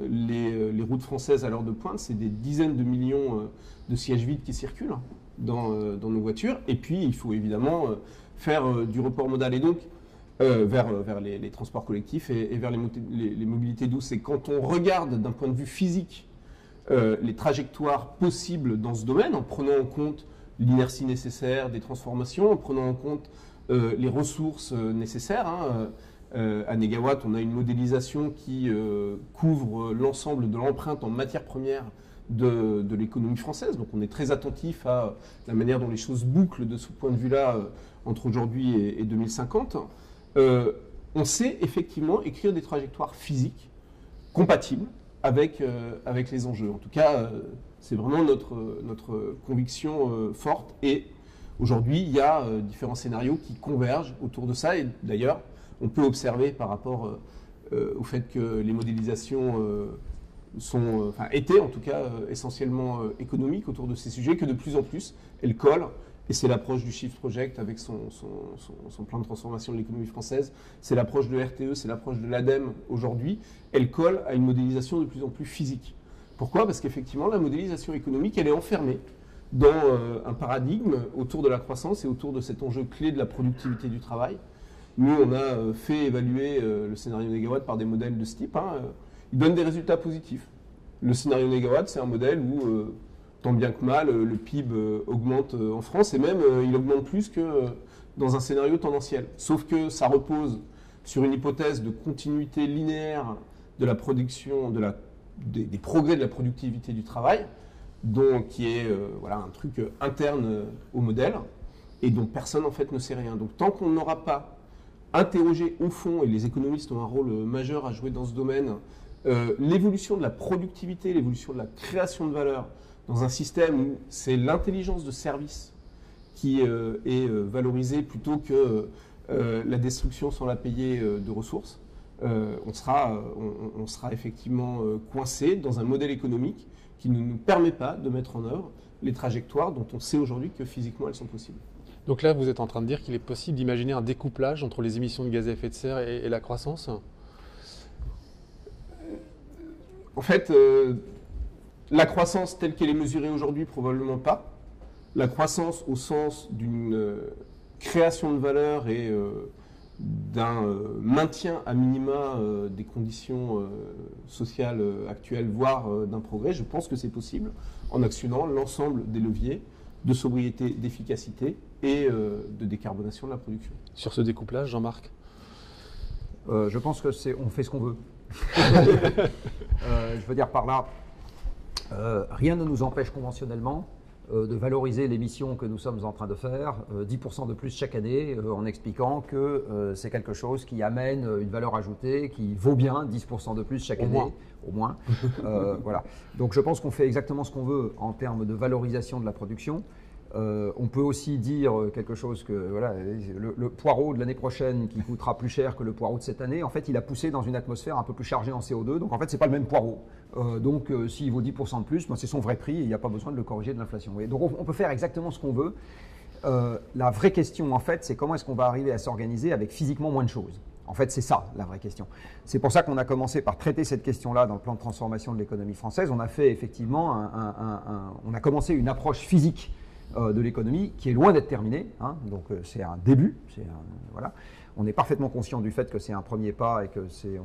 Les routes françaises à l'heure de pointe, c'est des dizaines de millions de sièges vides qui circulent dans nos voitures. Et puis, il faut évidemment faire du report modal et donc vers les transports collectifs et vers les mobilités douces. Et quand on regarde d'un point de vue physique les trajectoires possibles dans ce domaine, en prenant en compte l'inertie nécessaire des transformations, en prenant en compte les ressources nécessaires, à Négawatt, on a une modélisation qui couvre l'ensemble de l'empreinte en matières premières de l'économie française. Donc on est très attentif à la manière dont les choses bouclent de ce point de vue-là entre aujourd'hui et 2050. On sait effectivement écrire des trajectoires physiques compatibles avec les enjeux. En tout cas, c'est vraiment notre conviction forte. Et aujourd'hui, il y a différents scénarios qui convergent autour de ça. Et d'ailleurs, on peut observer par rapport au fait que les modélisations étaient en tout cas essentiellement économiques autour de ces sujets, que de plus en plus elles collent. Et c'est l'approche du Shift Project avec son plan de transformation de l'économie française. C'est l'approche de RTE, c'est l'approche de l'ADEME aujourd'hui. Elle colle à une modélisation de plus en plus physique. Pourquoi ? Parce qu'effectivement, la modélisation économique, elle est enfermée dans un paradigme autour de la croissance et autour de cet enjeu clé de la productivité du travail. Nous, on a fait évaluer le scénario Négawatt par des modèles de ce type. Il donne des résultats positifs. Le scénario Négawatt, c'est un modèle où, tant bien que mal, le PIB augmente en France et même il augmente plus que dans un scénario tendanciel. Sauf que ça repose sur une hypothèse de continuité linéaire de la production, des progrès de la productivité du travail, qui est un truc interne au modèle et dont personne en fait ne sait rien. Donc tant qu'on n'aura pas interroger au fond, et les économistes ont un rôle majeur à jouer dans ce domaine, l'évolution de la productivité, l'évolution de la création de valeur dans un système où c'est l'intelligence de service qui est valorisée plutôt que la destruction sans la payer de ressources, on sera effectivement coincé dans un modèle économique qui ne nous permet pas de mettre en œuvre les trajectoires dont on sait aujourd'hui que physiquement elles sont possibles. Donc là, vous êtes en train de dire qu'il est possible d'imaginer un découplage entre les émissions de gaz à effet de serre et la croissance ? En fait, la croissance telle qu'elle est mesurée aujourd'hui, probablement pas. La croissance au sens d'une création de valeur et d'un maintien à minima des conditions sociales actuelles, voire d'un progrès, je pense que c'est possible en actionnant l'ensemble des leviers de sobriété, d'efficacité et de décarbonation de la production. Sur ce découplage, Jean-Marc? Je pense que on fait ce qu'on veut. Je veux dire par là, rien ne nous empêche conventionnellement de valoriser l'émission que nous sommes en train de faire, 10% de plus chaque année, en expliquant que c'est quelque chose qui amène une valeur ajoutée qui vaut bien 10% de plus chaque année, au moins. Voilà. Donc je pense qu'on fait exactement ce qu'on veut en termes de valorisation de la production. On peut aussi dire quelque chose que voilà, le poireau de l'année prochaine qui coûtera plus cher que le poireau de cette année, en fait, il a poussé dans une atmosphère un peu plus chargée en CO2. Donc, en fait, c'est pas le même poireau. Donc, s'il vaut 10% de plus, ben, c'est son vrai prix et il n'y a pas besoin de le corriger de l'inflation. Donc, on peut faire exactement ce qu'on veut. La vraie question, en fait, c'est comment est-ce qu'on va arriver à s'organiser avec physiquement moins de choses. En fait, c'est ça la vraie question. C'est pour ça qu'on a commencé par traiter cette question-là dans le plan de transformation de l'économie française. On a fait effectivement on a commencé une approche physique de l'économie qui est loin d'être terminée, hein. Donc c'est un début, voilà. On est parfaitement conscient du fait que c'est un premier pas et que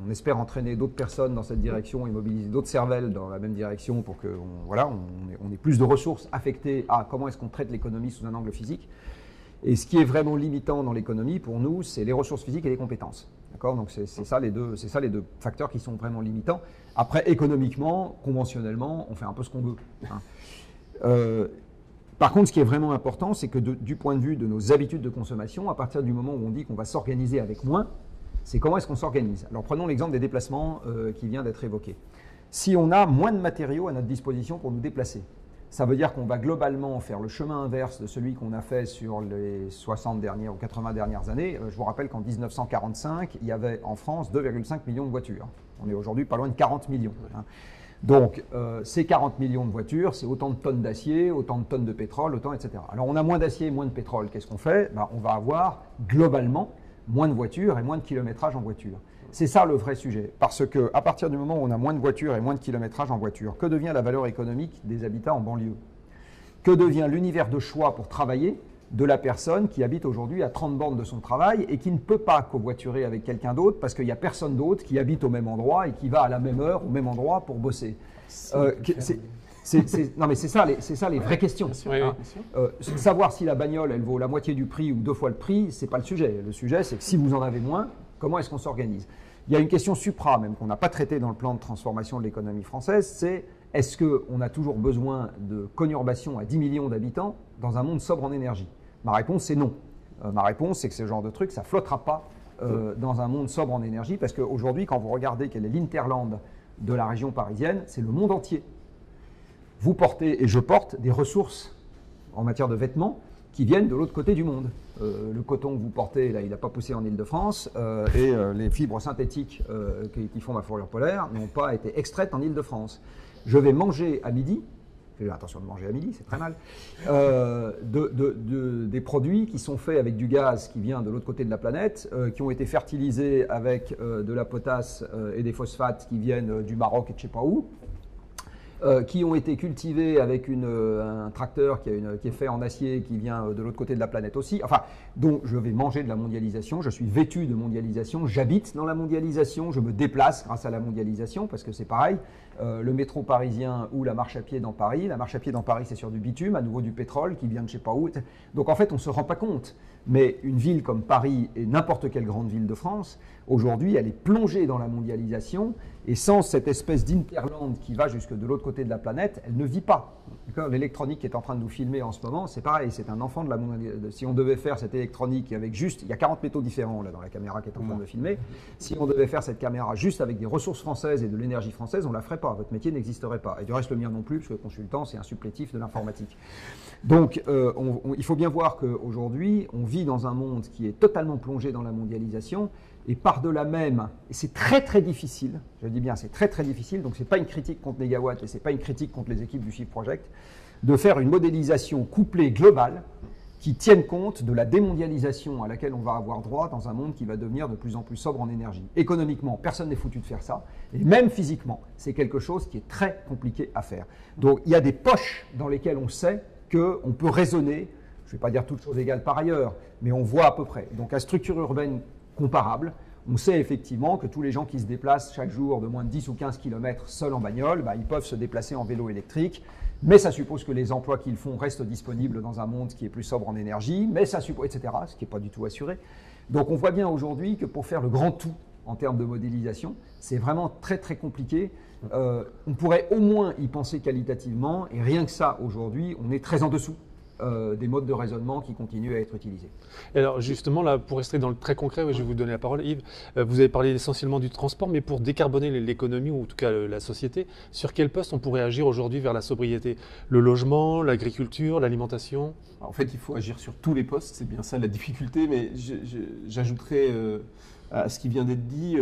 on espère entraîner d'autres personnes dans cette direction et mobiliser d'autres cervelles dans la même direction pour que on ait plus de ressources affectées à comment est-ce qu'on traite l'économie sous un angle physique. Et ce qui est vraiment limitant dans l'économie pour nous, c'est les ressources physiques et les compétences. D'accord ? Donc c'est ça les deux facteurs qui sont vraiment limitants. Après, économiquement, conventionnellement, on fait un peu ce qu'on veut, hein. Par contre, ce qui est vraiment important, c'est que du point de vue de nos habitudes de consommation, à partir du moment où on dit qu'on va s'organiser avec moins, c'est comment est-ce qu'on s'organise. Alors prenons l'exemple des déplacements qui vient d'être évoqué. Si on a moins de matériaux à notre disposition pour nous déplacer, ça veut dire qu'on va globalement faire le chemin inverse de celui qu'on a fait sur les 60 dernières ou 80 dernières années. Je vous rappelle qu'en 1945, il y avait en France 2,5 millions de voitures. On est aujourd'hui pas loin de 40 millions. Hein. Donc, ces 40 millions de voitures, c'est autant de tonnes d'acier, autant de tonnes de pétrole, etc. Alors, on a moins d'acier et moins de pétrole. Qu'est-ce qu'on fait ? Ben, on va avoir globalement moins de voitures et moins de kilométrage en voiture. C'est ça le vrai sujet. Parce qu'à partir du moment où on a moins de voitures et moins de kilométrage en voiture, que devient la valeur économique des habitats en banlieue ? Que devient l'univers de choix pour travailler de la personne qui habite aujourd'hui à 30 bornes de son travail et qui ne peut pas covoiturer avec quelqu'un d'autre parce qu'il n'y a personne d'autre qui habite au même endroit et qui va à la même heure au même endroit pour bosser. Non mais c'est ça les vraies questions. Hein. Savoir si la bagnole elle vaut la moitié du prix ou 2 fois le prix, c'est pas le sujet. Le sujet c'est que si vous en avez moins, comment est-ce qu'on s'organise ? Il y a une question supra même qu'on n'a pas traitée dans le plan de transformation de l'économie française, c'est est-ce qu'on a toujours besoin de conurbation à 10 millions d'habitants dans un monde sobre en énergie ? Ma réponse, c'est non. Ma réponse, c'est que ce genre de truc, ça ne flottera pas dans un monde sobre en énergie, parce qu'aujourd'hui, quand vous regardez quel est l'interland de la région parisienne, c'est le monde entier. Vous portez, et je porte, des ressources en matière de vêtements qui viennent de l'autre côté du monde. Le coton que vous portez, là, il n'a pas poussé en Île-de-France, et les fibres synthétiques qui font ma fourrure polaire n'ont pas été extraites en Île-de-France. Je vais manger à midi, faites attention de manger à midi, c'est très mal, des produits qui sont faits avec du gaz qui vient de l'autre côté de la planète, qui ont été fertilisés avec de la potasse et des phosphates qui viennent du Maroc et de je ne sais pas où, qui ont été cultivés avec un tracteur qui est fait en acier qui vient de l'autre côté de la planète aussi. Enfin, donc je vais manger de la mondialisation, je suis vêtu de mondialisation, j'habite dans la mondialisation, je me déplace grâce à la mondialisation parce que c'est pareil. Le métro parisien ou la marche à pied dans Paris. La marche à pied dans Paris, c'est sur du bitume, à nouveau du pétrole qui vient de je ne sais pas où. Donc en fait, on ne se rend pas compte. Mais une ville comme Paris et n'importe quelle grande ville de France, aujourd'hui, elle est plongée dans la mondialisation et sans cette espèce d'interland qui va jusque de l'autre côté de la planète, elle ne vit pas. L'électronique qui est en train de nous filmer en ce moment, c'est pareil, c'est un enfant de la mondialisation. Si on devait faire cette électronique avec juste, il y a 40 métaux différents là dans la caméra qui est en train de me filmer, si on devait faire cette caméra juste avec des ressources françaises et de l'énergie française, on ne la ferait pas. Votre métier n'existerait pas. Et du reste, le mien non plus, parce que le consultant, c'est un supplétif de l'informatique. Donc, il faut bien voir qu'aujourd'hui, on vit dans un monde qui est totalement plongé dans la mondialisation et par-delà même, et c'est très très difficile, je dis bien c'est très très difficile, donc ce n'est pas une critique contre Negawatt et ce n'est pas une critique contre les équipes du Shift Project, de faire une modélisation couplée globale qui tienne compte de la démondialisation à laquelle on va avoir droit dans un monde qui va devenir de plus en plus sobre en énergie. Économiquement, personne n'est foutu de faire ça, et même physiquement, c'est quelque chose qui est très compliqué à faire. Donc il y a des poches dans lesquelles on sait qu'on peut raisonner, je ne vais pas dire toutes choses égales par ailleurs, mais on voit à peu près. Donc à structure urbaine comparable, on sait effectivement que tous les gens qui se déplacent chaque jour de moins de 10 ou 15 km seuls en bagnole, ils peuvent se déplacer en vélo électrique Mais ça suppose que les emplois qu'ils font restent disponibles dans un monde qui est plus sobre en énergie, mais ça suppose, etc., ce qui n'est pas du tout assuré. Donc on voit bien aujourd'hui que pour faire le grand tout en termes de modélisation, c'est vraiment très très compliqué. On pourrait au moins y penser qualitativement, et rien que ça, aujourd'hui, on est très en dessous des modes de raisonnement qui continuent à être utilisés. Et alors justement, là, pour rester dans le très concret, je vais vous donner la parole, Yves. Vous avez parlé essentiellement du transport, mais pour décarboner l'économie, ou en tout cas la société, sur quel poste on pourrait agir aujourd'hui vers la sobriété? Le logement, l'agriculture, l'alimentation? En fait, il faut agir sur tous les postes, c'est bien ça la difficulté, mais j'ajouterais à ce qui vient d'être dit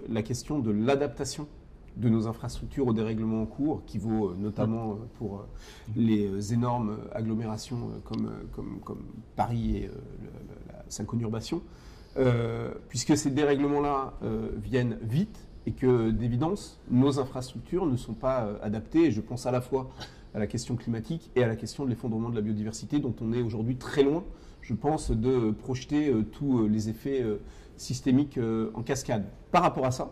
la question de l'adaptation de nos infrastructures au dérèglement en cours, qui vaut notamment pour les énormes agglomérations comme Paris et sa conurbation, puisque ces dérèglements-là viennent vite et que d'évidence, nos infrastructures ne sont pas adaptées, et je pense à la fois à la question climatique et à la question de l'effondrement de la biodiversité, dont on est aujourd'hui très loin, je pense, de projeter tous les effets systémiques en cascade. Par rapport à ça,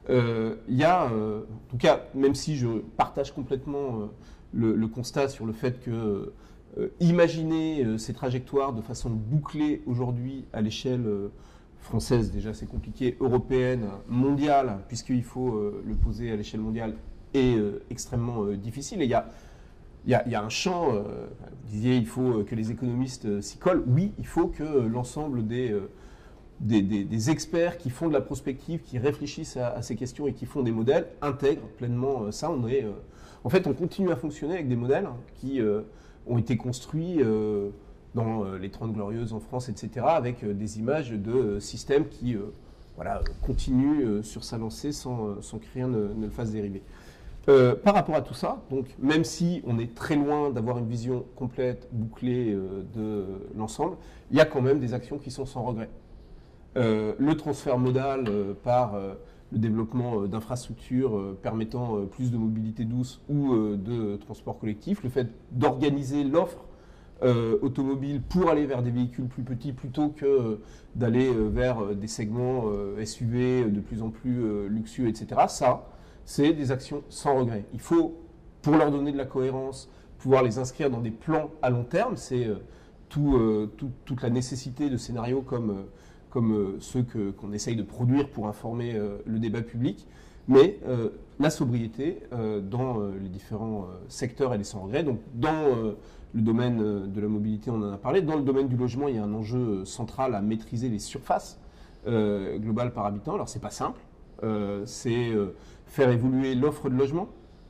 il y a, en tout cas, même si je partage complètement le constat sur le fait que imaginer ces trajectoires de façon bouclée aujourd'hui à l'échelle française, déjà c'est compliqué, européenne, mondiale, puisqu'il faut le poser à l'échelle mondiale, est extrêmement difficile. Et il y a un champ, vous disiez, il faut que les économistes s'y collent. Oui, il faut que l'ensemble des experts qui font de la prospective, qui réfléchissent à ces questions et qui font des modèles, intègrent pleinement ça. En fait, on continue à fonctionner avec des modèles qui ont été construits dans les 30 Glorieuses en France, etc., avec des images de systèmes qui continuent sur sa lancée sans que rien ne le fasse dériver. Par rapport à tout ça, donc, même si on est très loin d'avoir une vision complète, bouclée de l'ensemble, il y a quand même des actions qui sont sans regret. Le transfert modal par le développement d'infrastructures permettant plus de mobilité douce ou de transport collectif, le fait d'organiser l'offre automobile pour aller vers des véhicules plus petits plutôt que d'aller vers des segments SUV de plus en plus luxueux, etc. Ça, c'est des actions sans regret. Il faut, pour leur donner de la cohérence, pouvoir les inscrire dans des plans à long terme. C'est toute la nécessité de scénarios comme ceux qu'on essaye de produire pour informer le débat public, mais la sobriété dans les différents secteurs, elle est sans regret. Donc dans le domaine de la mobilité, on en a parlé. Dans le domaine du logement, il y a un enjeu central à maîtriser les surfaces globales par habitant. Alors c'est pas simple, c'est faire évoluer l'offre de logement.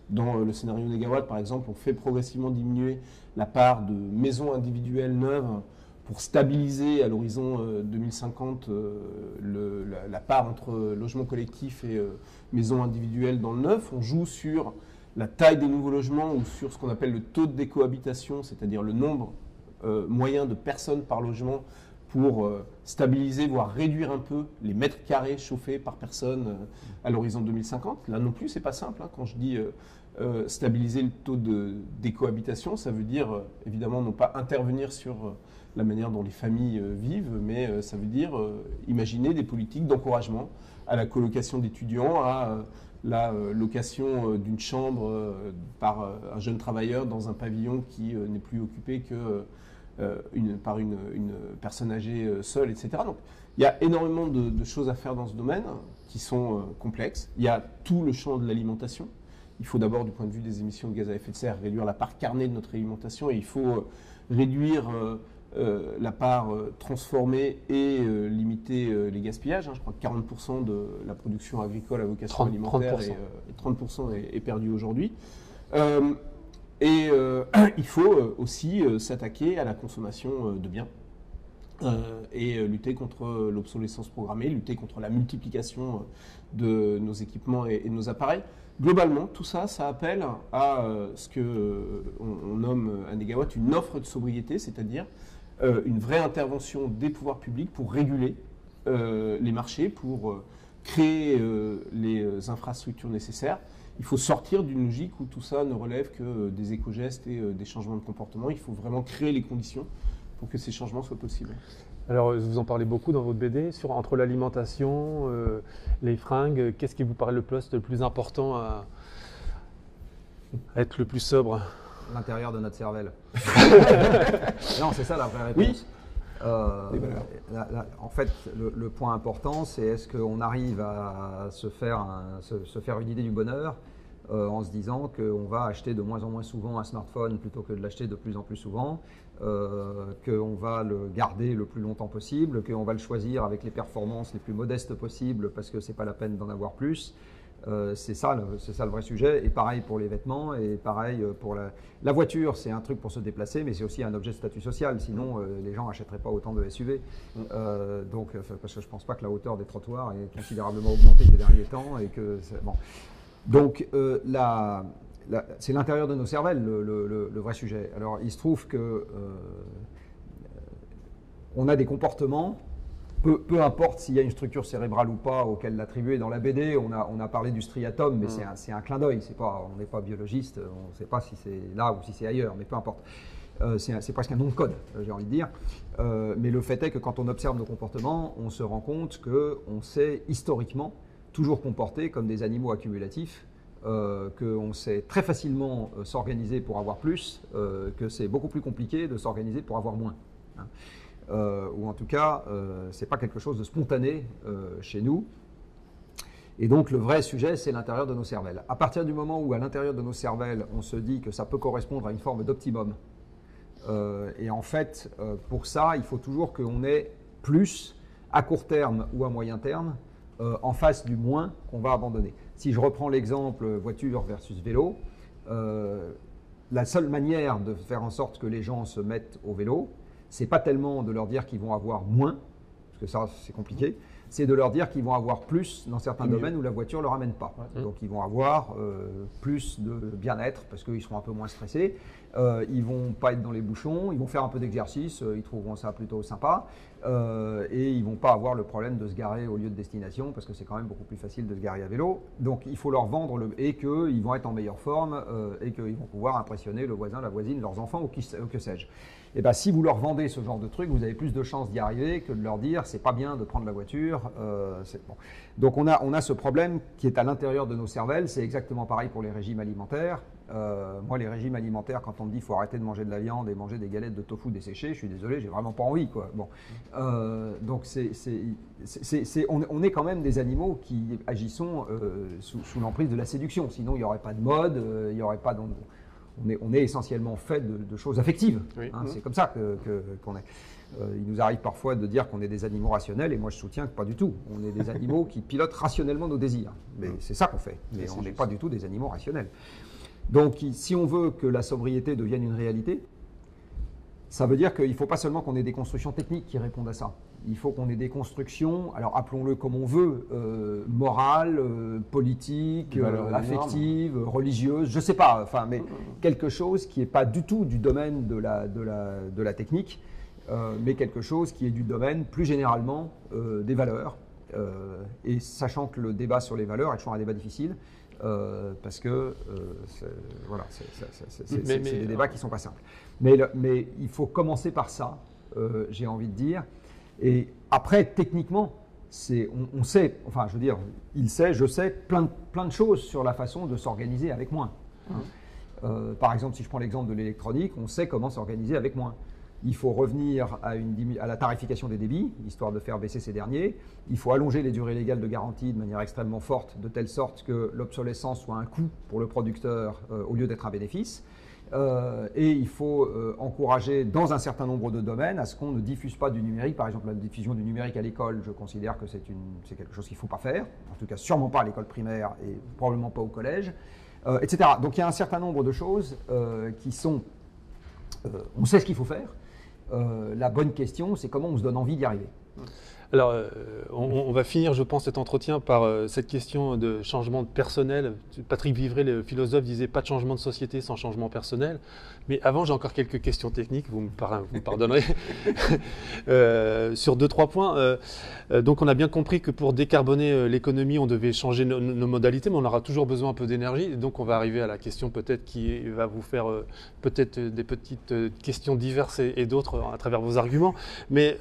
Dans le scénario Négawatt, par exemple, on fait progressivement diminuer la part de maisons individuelles neuves pour stabiliser à l'horizon 2050 la part entre logement collectif et maisons individuelles dans le neuf. On joue sur la taille des nouveaux logements ou sur ce qu'on appelle le taux de décohabitation, c'est-à-dire le nombre moyen de personnes par logement pour stabiliser, voire réduire un peu les mètres carrés chauffés par personne à l'horizon 2050. Là non plus, c'est pas simple. Quand je dis stabiliser le taux de décohabitation, ça veut dire évidemment non pas intervenir sur la manière dont les familles vivent, mais ça veut dire imaginer des politiques d'encouragement à la colocation d'étudiants, à la location d'une chambre par un jeune travailleur dans un pavillon qui n'est plus occupé que par une personne âgée seule, etc. Donc il y a énormément de choses à faire dans ce domaine qui sont complexes. Il y a tout le champ de l'alimentation. Il faut d'abord, du point de vue des émissions de gaz à effet de serre, réduire la part carnée de notre alimentation, et il faut réduire la part transformée et limiter les gaspillages. Je crois que 40% de la production agricole à vocation alimentaire 30% est perdue aujourd'hui. Il faut aussi s'attaquer à la consommation de biens et lutter contre l'obsolescence programmée, lutter contre la multiplication de nos équipements et de nos appareils. Globalement, tout ça, ça appelle à ce qu'on nomme à Négawatt une offre de sobriété, c'est-à-dire une vraie intervention des pouvoirs publics pour réguler les marchés, pour créer les infrastructures nécessaires. Il faut sortir d'une logique où tout ça ne relève que des éco-gestes et des changements de comportement. Il faut vraiment créer les conditions pour que ces changements soient possibles. Alors, vous en parlez beaucoup dans votre BD, entre l'alimentation, les fringues. Qu'est-ce qui vous paraît le poste le plus important à être le plus sobre? L'intérieur de notre cervelle. Non, c'est ça la vraie réponse. Oui. En fait, le point important, c'est est-ce qu'on arrive à se faire une idée du bonheur en se disant qu'on va acheter de moins en moins souvent un smartphone plutôt que de l'acheter de plus en plus souvent, qu'on va le garder le plus longtemps possible, qu'on va le choisir avec les performances les plus modestes possibles parce que c'est pas la peine d'en avoir plus. C'est ça le vrai sujet. Et pareil pour les vêtements, et pareil pour la voiture, c'est un truc pour se déplacer, mais c'est aussi un objet de statut social. Sinon, les gens n'achèteraient pas autant de SUV. Parce que je ne pense pas que la hauteur des trottoirs ait considérablement augmenté ces derniers temps. Et que bon. Donc, c'est l'intérieur de nos cervelles, le vrai sujet. Alors, il se trouve que on a des comportements. Peu importe s'il y a une structure cérébrale ou pas auquel l'attribuer. Dans la BD, on a parlé du striatum, mais c'est un clin d'œil. On n'est pas biologiste, on ne sait pas si c'est là ou si c'est ailleurs, mais peu importe. C'est presque un nom de code, j'ai envie de dire. Mais le fait est que quand on observe nos comportements, on se rend compte qu'on s'est historiquement toujours comporté comme des animaux accumulatifs, qu'on sait très facilement s'organiser pour avoir plus, que c'est beaucoup plus compliqué de s'organiser pour avoir moins. Hein. Ou en tout cas, ce n'est pas quelque chose de spontané chez nous. Et donc, le vrai sujet, c'est l'intérieur de nos cervelles. À partir du moment où, à l'intérieur de nos cervelles, on se dit que ça peut correspondre à une forme d'optimum, et en fait, pour ça, il faut toujours qu'on ait plus, à court terme ou à moyen terme, en face du moins qu'on va abandonner. Si je reprends l'exemple voiture versus vélo, la seule manière de faire en sorte que les gens se mettent au vélo, c'est pas tellement de leur dire qu'ils vont avoir moins, parce que ça c'est compliqué, c'est de leur dire qu'ils vont avoir plus dans certains domaines où la voiture ne leur amène pas. Donc ils vont avoir plus de bien-être parce qu'ils seront un peu moins stressés, ils vont pas être dans les bouchons, ils vont faire un peu d'exercice, ils trouveront ça plutôt sympa, et ils vont pas avoir le problème de se garer au lieu de destination parce que c'est quand même beaucoup plus facile de se garer à vélo. Donc il faut leur vendre et qu'ils vont être en meilleure forme et qu'ils vont pouvoir impressionner le voisin, la voisine, leurs enfants ou que sais-je. Et bien, si vous leur vendez ce genre de truc, vous avez plus de chances d'y arriver que de leur dire c'est pas bien de prendre la voiture. Bon. Donc on a ce problème qui est à l'intérieur de nos cervelles. C'est exactement pareil pour les régimes alimentaires. Moi, les régimes alimentaires, quand on me dit qu'il faut arrêter de manger de la viande et manger des galettes de tofu desséchées, je suis désolé, j'ai vraiment pas envie, quoi. Bon. Donc on est quand même des animaux qui agissons sous l'emprise de la séduction. Sinon, il n'y aurait pas de mode, il n'y aurait pas on est essentiellement fait de choses affectives. Oui. Hein, c'est comme ça qu'on est. Il nous arrive parfois de dire qu'on est des animaux rationnels, et moi je soutiens que pas du tout. On est des animaux qui pilotent rationnellement nos désirs. Mais c'est ça qu'on fait. Mais on n'est pas du tout des animaux rationnels. Donc si on veut que la sobriété devienne une réalité, ça veut dire qu'il ne faut pas seulement qu'on ait des constructions techniques qui répondent à ça. Il faut qu'on ait des constructions, alors appelons-le comme on veut, morales, politiques, affectives, religieuses, je ne sais pas, enfin, mais quelque chose qui n'est pas du tout du domaine de la technique, mais quelque chose qui est du domaine plus généralement des valeurs. Et sachant que le débat sur les valeurs est toujours un débat difficile, parce que c'est des débats qui ne sont pas simples. Mais il faut commencer par ça, j'ai envie de dire. Et après, techniquement, on sait, enfin je veux dire, il sait, je sais, plein de choses sur la façon de s'organiser avec moins. Hein. Par exemple, si je prends l'exemple de l'électronique, on sait comment s'organiser avec moins. Il faut revenir à la tarification des débits, histoire de faire baisser ces derniers. Il faut allonger les durées légales de garantie de manière extrêmement forte, de telle sorte que l'obsolescence soit un coût pour le producteur au lieu d'être un bénéfice. Et il faut encourager dans un certain nombre de domaines à ce qu'on ne diffuse pas du numérique. Par exemple, la diffusion du numérique à l'école, je considère que c'est quelque chose qu'il ne faut pas faire. En tout cas, sûrement pas à l'école primaire et probablement pas au collège, etc. Donc il y a un certain nombre de choses qui sont... on sait ce qu'il faut faire. La bonne question, c'est comment on se donne envie d'y arriver. Alors, on va finir, je pense, cet entretien par cette question de changement personnel. Patrick Vivray, le philosophe, disait « pas de changement de société sans changement personnel ». Mais avant, j'ai encore quelques questions techniques, vous me pardonnerez, sur 2-3 points. Donc, on a bien compris que pour décarboner l'économie, on devait changer nos modalités, mais on aura toujours besoin un peu d'énergie. Et donc, on va arriver à la question peut-être qui va vous faire peut-être des petites questions diverses et d'autres à travers vos arguments. Mais...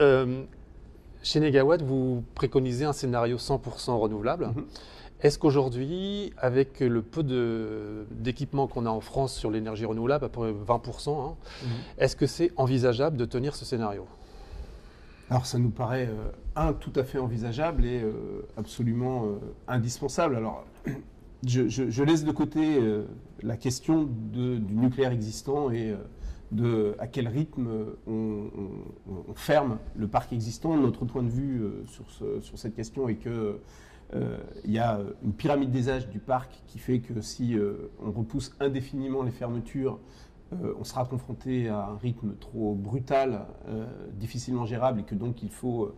chez Negawatt, vous préconisez un scénario 100% renouvelable. Est-ce qu'aujourd'hui, avec le peu d'équipements qu'on a en France sur l'énergie renouvelable, à peu près 20%, hein, est-ce que c'est envisageable de tenir ce scénario? Alors ça nous paraît tout à fait envisageable et absolument indispensable. Alors je laisse de côté la question du nucléaire existant et de à quel rythme on ferme le parc existant. Notre point de vue sur cette question est que il y a une pyramide des âges du parc qui fait que si on repousse indéfiniment les fermetures, on sera confronté à un rythme trop brutal, difficilement gérable, et que donc il faut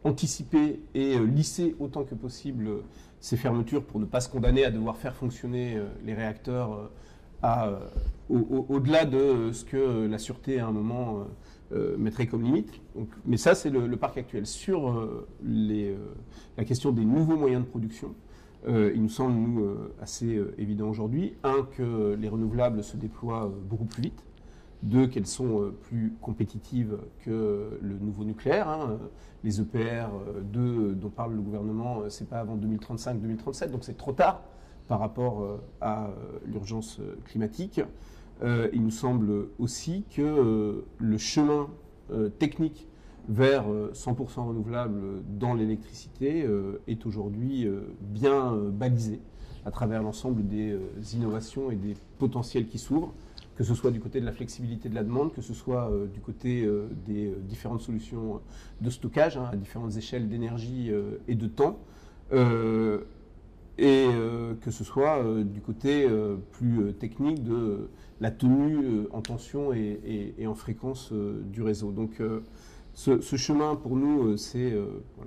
anticiper et lisser autant que possible ces fermetures pour ne pas se condamner à devoir faire fonctionner les réacteurs au-delà de ce que la sûreté à un moment mettrait comme limite. Donc, mais ça, c'est le parc actuel. Sur la question des nouveaux moyens de production, il nous semble, nous, assez évident aujourd'hui, que les renouvelables se déploient beaucoup plus vite, qu'elles sont plus compétitives que le nouveau nucléaire. Les EPR 2 dont parle le gouvernement, c'est pas avant 2035-2037, donc c'est trop tard par rapport à l'urgence climatique. Il nous semble aussi que le chemin technique vers 100% renouvelable dans l'électricité est aujourd'hui bien balisé à travers l'ensemble des innovations et des potentiels qui s'ouvrent, que ce soit du côté de la flexibilité de la demande, que ce soit du côté des différentes solutions de stockage à différentes échelles d'énergie et de temps, et que ce soit du côté plus technique de la tenue en tension et en fréquence du réseau. Donc ce chemin, pour nous, c'est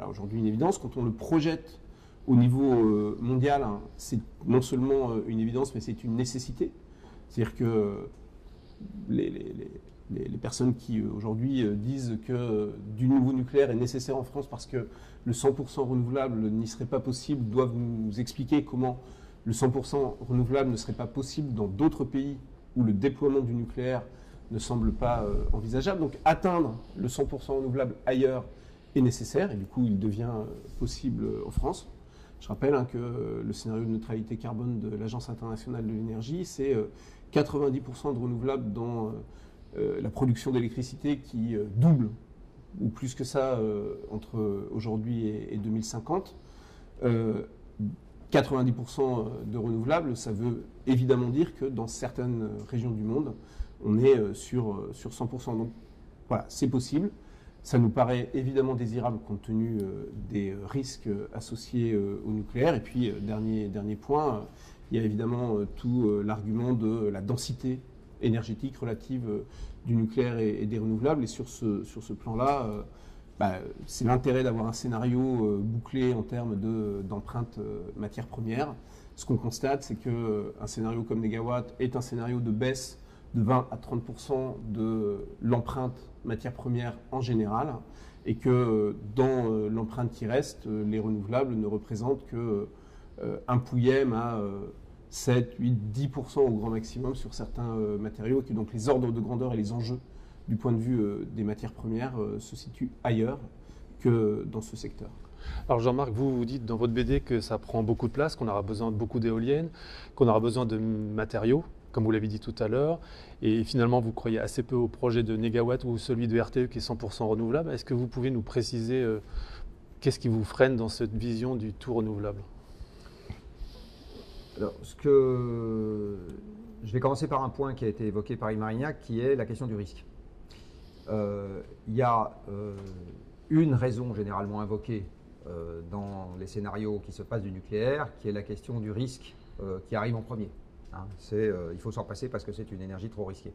aujourd'hui une évidence. Quand on le projette au niveau mondial, c'est non seulement une évidence, mais c'est une nécessité. C'est-à-dire que les personnes qui aujourd'hui disent que du nouveau nucléaire est nécessaire en France parce que le 100% renouvelable n'y serait pas possible, doivent nous expliquer comment le 100% renouvelable ne serait pas possible dans d'autres pays où le déploiement du nucléaire ne semble pas envisageable. Donc atteindre le 100% renouvelable ailleurs est nécessaire et du coup il devient possible en France. Je rappelle que le scénario de neutralité carbone de l'Agence internationale de l'énergie, c'est 90% de renouvelables dans la production d'électricité qui double, ou plus que ça, entre aujourd'hui et 2050. 90% de renouvelables, ça veut évidemment dire que dans certaines régions du monde, on est sur 100%. Donc voilà, c'est possible. Ça nous paraît évidemment désirable compte tenu des risques associés au nucléaire. Et puis, dernier point, il y a évidemment tout l'argument de la densité énergétique relative du nucléaire et des renouvelables. Et sur ce plan-là, c'est l'intérêt d'avoir un scénario bouclé en termes d'empreinte matière première. Ce qu'on constate, c'est qu'un scénario comme Négawatt est un scénario de baisse de 20 à 30% de l'empreinte matière première en général, et que dans l'empreinte qui reste, les renouvelables ne représentent que un pouillème à 7, 8, 10% au grand maximum sur certains matériaux, et que donc les ordres de grandeur et les enjeux du point de vue des matières premières se situent ailleurs que dans ce secteur. Alors Jean-Marc, vous dites dans votre BD que ça prend beaucoup de place, qu'on aura besoin de beaucoup d'éoliennes, qu'on aura besoin de matériaux, comme vous l'avez dit tout à l'heure, et finalement vous croyez assez peu au projet de Négawatt ou celui de RTE qui est 100% renouvelable. Est-ce que vous pouvez nous préciser qu'est-ce qui vous freine dans cette vision du tout renouvelable? Alors, je vais commencer par un point qui a été évoqué par Yves Marignac, qui est la question du risque. Il y a une raison généralement invoquée dans les scénarios qui se passent du nucléaire, qui est la question du risque qui arrive en premier. Il faut s'en passer parce que c'est une énergie trop risquée.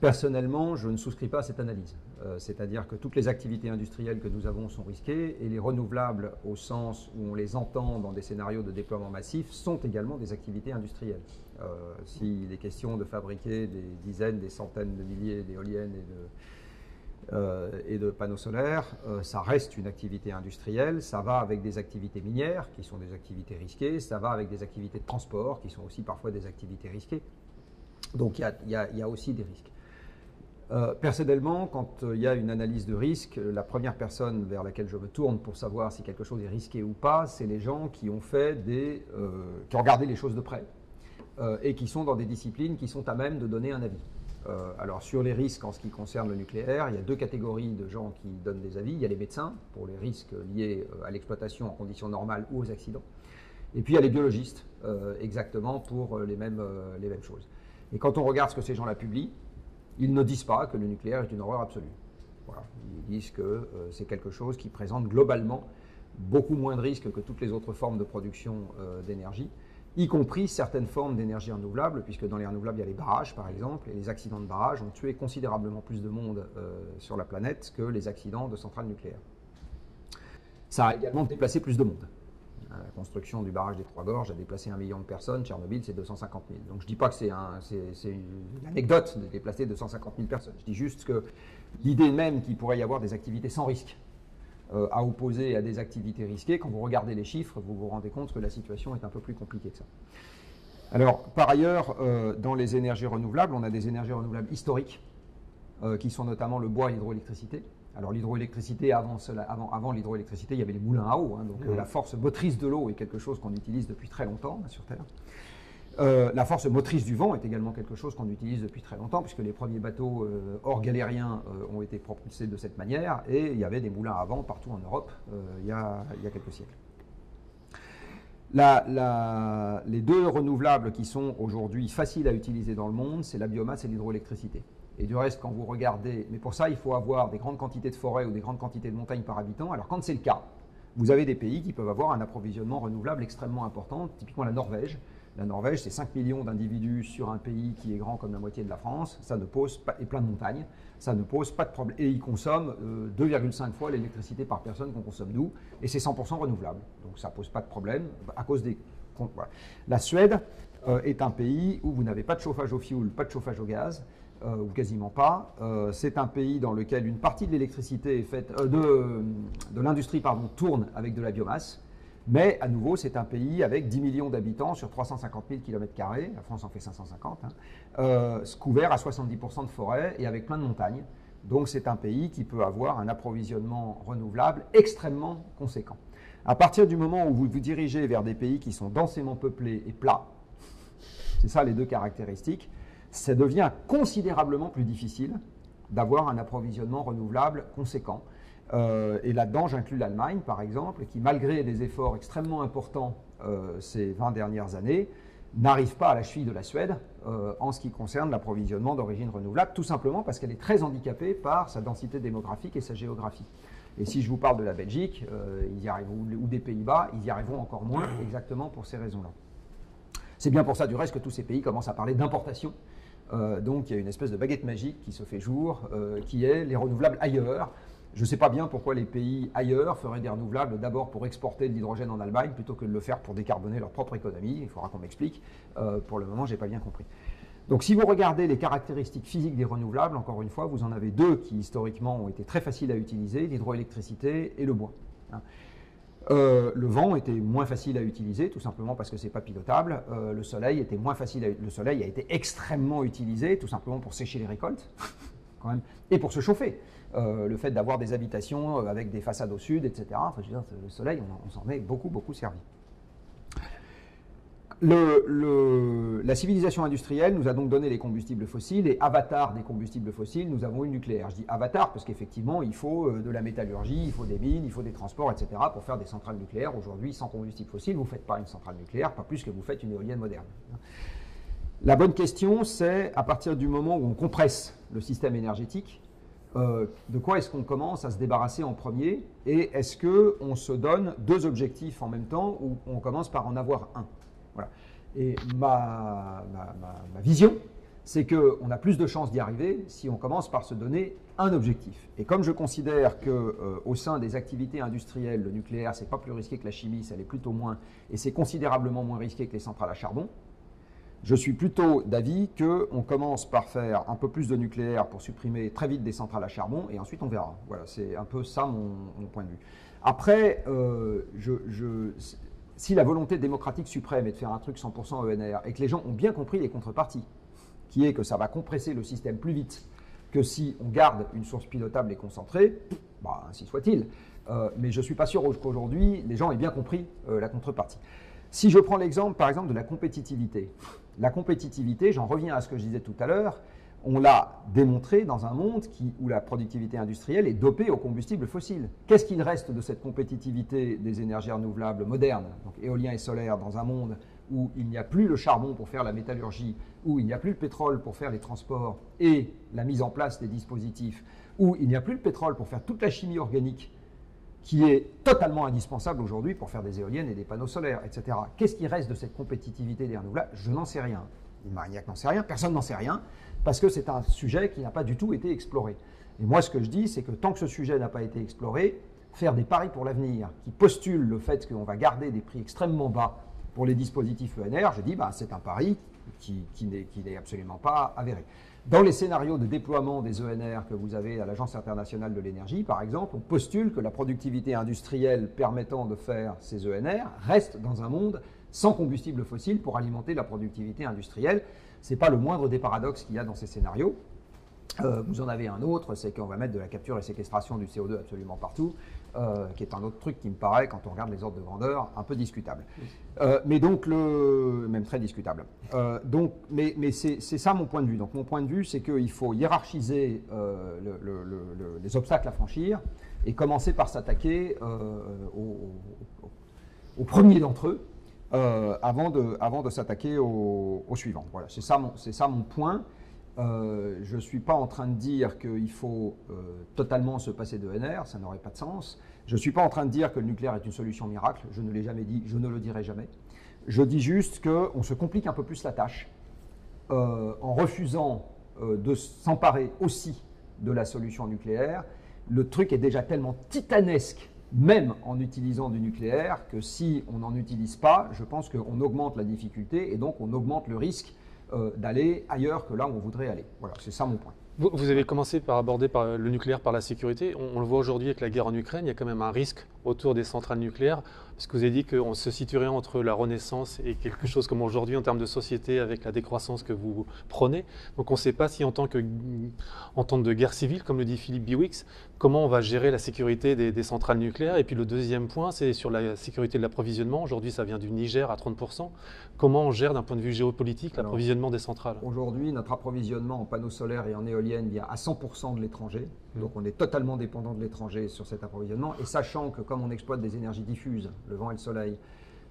Personnellement, je ne souscris pas à cette analyse. C'est-à-dire que toutes les activités industrielles que nous avons sont risquées et les renouvelables, au sens où on les entend dans des scénarios de déploiement massif, sont également des activités industrielles. S'il est question de fabriquer des dizaines, des centaines de milliers d'éoliennes et de panneaux solaires, ça reste une activité industrielle, ça va avec des activités minières qui sont des activités risquées, ça va avec des activités de transport qui sont aussi parfois des activités risquées. Donc il y a aussi des risques. Personnellement, quand il y a une analyse de risque, la première personne vers laquelle je me tourne pour savoir si quelque chose est risqué ou pas, c'est les gens qui ont qui ont regardé les choses de près et qui sont dans des disciplines qui sont à même de donner un avis. Alors sur les risques en ce qui concerne le nucléaire, il y a deux catégories de gens qui donnent des avis. Il y a les médecins pour les risques liés à l'exploitation en conditions normales ou aux accidents. Et puis il y a les biologistes, exactement pour les mêmes choses. Et quand on regarde ce que ces gens-là publient, ils ne disent pas que le nucléaire est une horreur absolue. Voilà. Ils disent que c'est quelque chose qui présente globalement beaucoup moins de risques que toutes les autres formes de production d'énergie, y compris certaines formes d'énergie renouvelable, puisque dans les renouvelables, il y a les barrages, par exemple, et les accidents de barrages ont tué considérablement plus de monde sur la planète que les accidents de centrales nucléaires. Ça a également déplacé plus de monde. La construction du barrage des Trois Gorges a déplacé 1 million de personnes, Tchernobyl c'est 250 000. Donc je ne dis pas que c'est une anecdote de déplacer 250 000 personnes, je dis juste que l'idée même qu'il pourrait y avoir des activités sans risque à opposer à des activités risquées, quand vous regardez les chiffres, vous vous rendez compte que la situation est un peu plus compliquée que ça. Alors par ailleurs, dans les énergies renouvelables, on a des énergies renouvelables historiques, qui sont notamment le bois et l'hydroélectricité. Alors l'hydroélectricité, avant l'hydroélectricité, il y avait les moulins à eau, hein, donc la force motrice de l'eau est quelque chose qu'on utilise depuis très longtemps sur Terre. La force motrice du vent est également quelque chose qu'on utilise depuis très longtemps, puisque les premiers bateaux hors galériens ont été propulsés de cette manière, et il y avait des moulins à vent partout en Europe il y a quelques siècles. Les deux renouvelables qui sont aujourd'hui faciles à utiliser dans le monde, c'est la biomasse et l'hydroélectricité. Et du reste, quand vous regardez, mais pour ça, il faut avoir des grandes quantités de forêts ou des grandes quantités de montagnes par habitant. Alors quand c'est le cas, vous avez des pays qui peuvent avoir un approvisionnement renouvelable extrêmement important, typiquement la Norvège. La Norvège, c'est 5 millions d'individus sur un pays qui est grand comme la moitié de la France, ça ne pose pas, et plein de montagnes, ça ne pose pas de problème. Et ils consomment 2,5 fois l'électricité par personne qu'on consomme nous, et c'est 100% renouvelable. Donc ça ne pose pas de problème à cause des... Voilà. La Suède est un pays où vous n'avez pas de chauffage au fioul, pas de chauffage au gaz, ou quasiment pas. C'est un pays dans lequel une partie de l'électricité est faite, de l'industrie tourne avec de la biomasse. Mais à nouveau, c'est un pays avec 10 millions d'habitants sur 350 000 km², la France en fait 550, couvert à 70% de forêt et avec plein de montagnes. Donc c'est un pays qui peut avoir un approvisionnement renouvelable extrêmement conséquent. À partir du moment où vous vous dirigez vers des pays qui sont densément peuplés et plats, c'est ça les deux caractéristiques, ça devient considérablement plus difficile d'avoir un approvisionnement renouvelable conséquent. Et là-dedans, j'inclus l'Allemagne, par exemple, qui, malgré des efforts extrêmement importants ces 20 dernières années, n'arrive pas à la cheville de la Suède en ce qui concerne l'approvisionnement d'origine renouvelable, tout simplement parce qu'elle est très handicapée par sa densité démographique et sa géographie. Et si je vous parle de la Belgique, ils y arrivent, ou des Pays-Bas, ils y arriveront encore moins, exactement pour ces raisons-là. C'est bien pour ça, du reste, que tous ces pays commencent à parler d'importation. Donc il y a une espèce de baguette magique qui se fait jour, qui est les renouvelables ailleurs. Je ne sais pas bien pourquoi les pays ailleurs feraient des renouvelables d'abord pour exporter de l'hydrogène en Allemagne plutôt que de le faire pour décarboner leur propre économie. Il faudra qu'on m'explique. Pour le moment, je n'ai pas bien compris. Donc si vous regardez les caractéristiques physiques des renouvelables, encore une fois, vous en avez deux qui historiquement ont été très faciles à utiliser, l'hydroélectricité et le bois. Le vent était moins facile à utiliser, tout simplement parce que ce n'est pas pilotable. Le soleil était moins facile le soleil a été extrêmement utilisé, tout simplement pour sécher les récoltes. Quand même, et pour se chauffer. Le fait d'avoir des habitations avec des façades au sud, etc. Enfin, je veux dire, le soleil, on s'en est beaucoup servi. La civilisation industrielle nous a donc donné les combustibles fossiles, et avatar des combustibles fossiles, nous avons eu le nucléaire. Je dis avatar parce qu'effectivement, il faut de la métallurgie, il faut des mines, il faut des transports, etc. pour faire des centrales nucléaires. Aujourd'hui, sans combustible fossile, vous ne faites pas une centrale nucléaire, pas plus que vous faites une éolienne moderne. La bonne question, c'est à partir du moment où on compresse le système énergétique, de quoi est-ce qu'on commence à se débarrasser en premier, et est-ce qu'on se donne deux objectifs en même temps ou on commence par en avoir un. Voilà. Et ma vision, c'est qu'on a plus de chances d'y arriver si on commence par se donner un objectif. Et comme je considère qu'au sein des activités industrielles, le nucléaire, c'est pas plus risqué que la chimie, ça l'est plutôt moins, et c'est considérablement moins risqué que les centrales à charbon, je suis plutôt d'avis qu'on commence par faire un peu plus de nucléaire pour supprimer très vite des centrales à charbon, et ensuite on verra. Voilà, c'est un peu ça mon point de vue. Après, si la volonté démocratique suprême est de faire un truc 100% ENR, et que les gens ont bien compris les contreparties, qui est que ça va compresser le système plus vite, que si on garde une source pilotable et concentrée, bah, ainsi soit-il. Mais je ne suis pas sûr qu'aujourd'hui, les gens aient bien compris la contrepartie. Si je prends l'exemple, par exemple, de la compétitivité. La compétitivité, j'en reviens à ce que je disais tout à l'heure, on l'a démontré dans un monde où la productivité industrielle est dopée aux combustibles fossiles. Qu'est-ce qu'il reste de cette compétitivité des énergies renouvelables modernes, donc éolien et solaire, dans un monde où il n'y a plus le charbon pour faire la métallurgie, où il n'y a plus le pétrole pour faire les transports et la mise en place des dispositifs, où il n'y a plus le pétrole pour faire toute la chimie organique qui est totalement indispensable aujourd'hui pour faire des éoliennes et des panneaux solaires, etc. Qu'est-ce qui reste de cette compétitivité des renouvelables? Je n'en sais rien. Marignac n'en sait rien, personne n'en sait rien, parce que c'est un sujet qui n'a pas du tout été exploré. Et moi, ce que je dis, c'est que tant que ce sujet n'a pas été exploré, faire des paris pour l'avenir qui postulent le fait qu'on va garder des prix extrêmement bas pour les dispositifs ENR, je dis c'est un pari qui n'est absolument pas avéré. Dans les scénarios de déploiement des ENR que vous avez à l'Agence internationale de l'énergie, par exemple, on postule que la productivité industrielle permettant de faire ces ENR reste dans un monde sans combustible fossile pour alimenter la productivité industrielle. Ce n'est pas le moindre des paradoxes qu'il y a dans ces scénarios. Vous en avez un autre, c'est qu'on va mettre de la capture et séquestration du CO2 absolument partout, qui est un autre truc qui me paraît, quand on regarde les ordres de grandeur, un peu discutable. Mais donc, même très discutable. Mais c'est ça mon point de vue. Donc mon point de vue, c'est qu'il faut hiérarchiser les obstacles à franchir et commencer par s'attaquer au premier d'entre eux, avant de s'attaquer au suivant. Voilà, c'est ça mon point. Je ne suis pas en train de dire qu'il faut totalement se passer d'ENR, ça n'aurait pas de sens. Je ne suis pas en train de dire que le nucléaire est une solution miracle, je ne l'ai jamais dit, je ne le dirai jamais. Je dis juste qu'on se complique un peu plus la tâche en refusant de s'emparer aussi de la solution nucléaire. Le truc est déjà tellement titanesque, même en utilisant du nucléaire, que si on n'en utilise pas, je pense qu'on augmente la difficulté et donc on augmente le risque d'aller ailleurs que là où on voudrait aller. Voilà, c'est ça mon point. Vous avez commencé par aborder le nucléaire par la sécurité. On le voit aujourd'hui avec la guerre en Ukraine, il y a quand même un risque autour des centrales nucléaires, parce que vous avez dit qu'on se situerait entre la renaissance et quelque chose comme aujourd'hui en termes de société avec la décroissance que vous prenez. Donc on ne sait pas si en temps de guerre civile, comme le dit Philippe Biwix, comment on va gérer la sécurité des centrales nucléaires. Et puis le deuxième point, c'est sur la sécurité de l'approvisionnement. Aujourd'hui, ça vient du Niger à 30%. Comment on gère d'un point de vue géopolitique l'approvisionnement des centrales? Aujourd'hui, notre approvisionnement en panneaux solaires et en éoliennes vient à 100% de l'étranger. Donc on est totalement dépendant de l'étranger sur cet approvisionnement. Et sachant que comme on exploite des énergies diffuses, le vent et le soleil,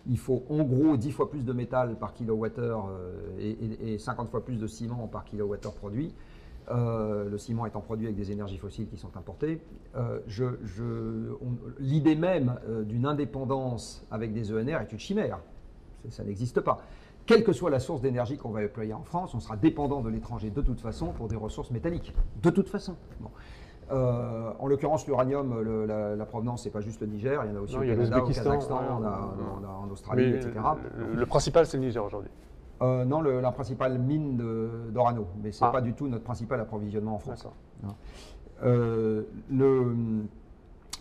il faut en gros 10 fois plus de métal par kilowattheure et 50 fois plus de ciment par kilowattheure produit. Le ciment étant produit avec des énergies fossiles qui sont importées. L'idée même d'une indépendance avec des ENR est une chimère. Ça n'existe pas. Quelle que soit la source d'énergie qu'on va déployer en France, on sera dépendant de l'étranger de toute façon pour des ressources métalliques. De toute façon. Bon. En l'occurrence, l'uranium, la provenance, c'est pas juste le Niger, il y en a aussi au Canada, au Kazakhstan, en Australie, etc. Le principal, c'est le Niger aujourd'hui. Non, la principale mine d'Orano, mais ce n'est pas du tout notre principal approvisionnement en France.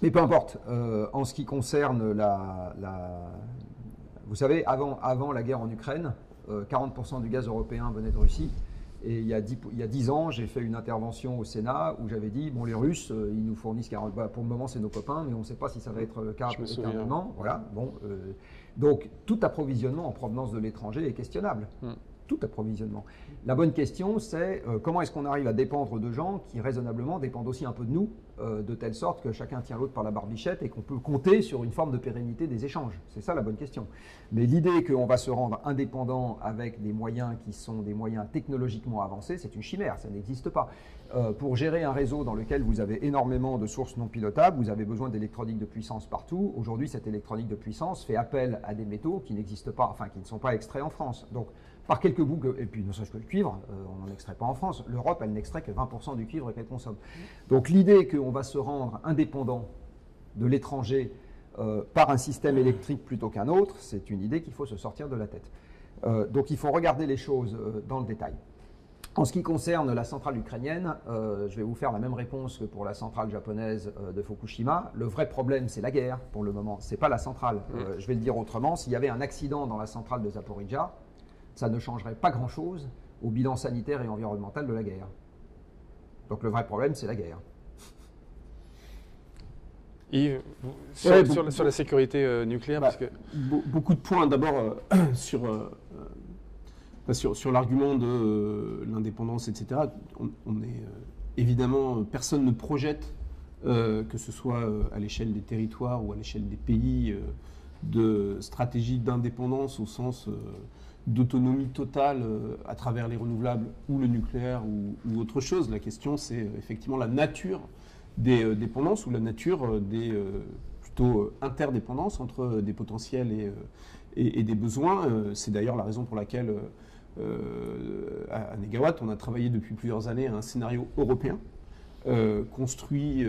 Mais peu importe, en ce qui concerne vous savez, avant la guerre en Ukraine, 40% du gaz européen venait de Russie. Et il y a 10 ans, j'ai fait une intervention au Sénat où j'avais dit, bon, les Russes, ils nous fournissent 40%, pour le moment c'est nos copains, mais on ne sait pas si ça va être le cas éternellement. Voilà, bon, donc tout approvisionnement en provenance de l'étranger est questionnable. Tout approvisionnement. La bonne question, c'est comment est-ce qu'on arrive à dépendre de gens qui raisonnablement dépendent aussi un peu de nous, de telle sorte que chacun tient l'autre par la barbichette et qu'on peut compter sur une forme de pérennité des échanges. C'est ça la bonne question. Mais l'idée qu'on va se rendre indépendant avec des moyens qui sont des moyens technologiquement avancés, c'est une chimère, ça n'existe pas. Pour gérer un réseau dans lequel vous avez énormément de sources non pilotables, vous avez besoin d'électronique de puissance partout. Aujourd'hui, cette électronique de puissance fait appel à des métaux qui n'existent pas, enfin qui ne sont pas extraits en France. Donc, par quelques bouts, et puis ne serait-ce que le cuivre, on n'en extrait pas en France. L'Europe, elle n'extrait que 20% du cuivre qu'elle consomme. Donc l'idée qu'on va se rendre indépendant de l'étranger par un système électrique plutôt qu'un autre, c'est une idée qu'il faut se sortir de la tête. Donc il faut regarder les choses dans le détail. En ce qui concerne la centrale ukrainienne, je vais vous faire la même réponse que pour la centrale japonaise de Fukushima. Le vrai problème, c'est la guerre pour le moment, c'est pas la centrale. Je vais le dire autrement, s'il y avait un accident dans la centrale de Zaporijjia, ça ne changerait pas grand-chose au bilan sanitaire et environnemental de la guerre. Donc le vrai problème, c'est la guerre. Yves, sur la sécurité nucléaire, parce que... Beaucoup de points. D'abord, sur l'argument de l'indépendance, etc., on est évidemment, personne ne projette, que ce soit à l'échelle des territoires ou à l'échelle des pays, de stratégie d'indépendance au sens d'autonomie totale à travers les renouvelables ou le nucléaire ou autre chose. La question, c'est effectivement la nature des dépendances ou la nature des plutôt interdépendances entre des potentiels et des besoins. C'est d'ailleurs la raison pour laquelle à Negawatt, on a travaillé depuis plusieurs années à un scénario européen construit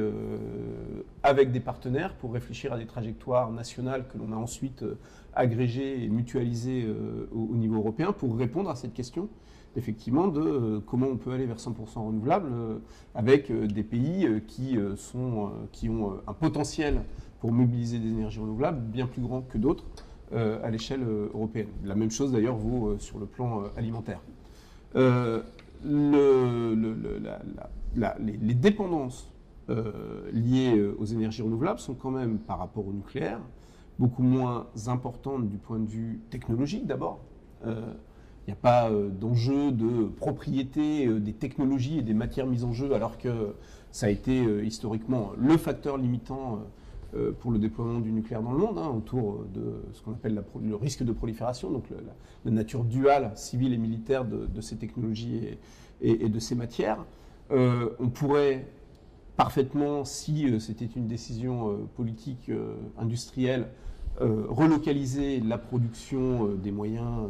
avec des partenaires pour réfléchir à des trajectoires nationales que l'on a ensuite agrégées et mutualisées au niveau européen pour répondre à cette question, effectivement, de comment on peut aller vers 100% renouvelable avec des pays qui ont un potentiel pour mobiliser des énergies renouvelables bien plus grand que d'autres à l'échelle européenne. La même chose d'ailleurs vaut sur le plan alimentaire. Les dépendances liées aux énergies renouvelables sont quand même, par rapport au nucléaire, beaucoup moins importantes du point de vue technologique d'abord. Il n'y a pas d'enjeu de propriété des technologies et des matières mises en jeu, alors que ça a été historiquement le facteur limitant pour le déploiement du nucléaire dans le monde, autour de ce qu'on appelle le risque de prolifération, donc la nature duale civile et militaire de ces technologies et de ces matières. On pourrait parfaitement, si c'était une décision politique industrielle, relocaliser la production des moyens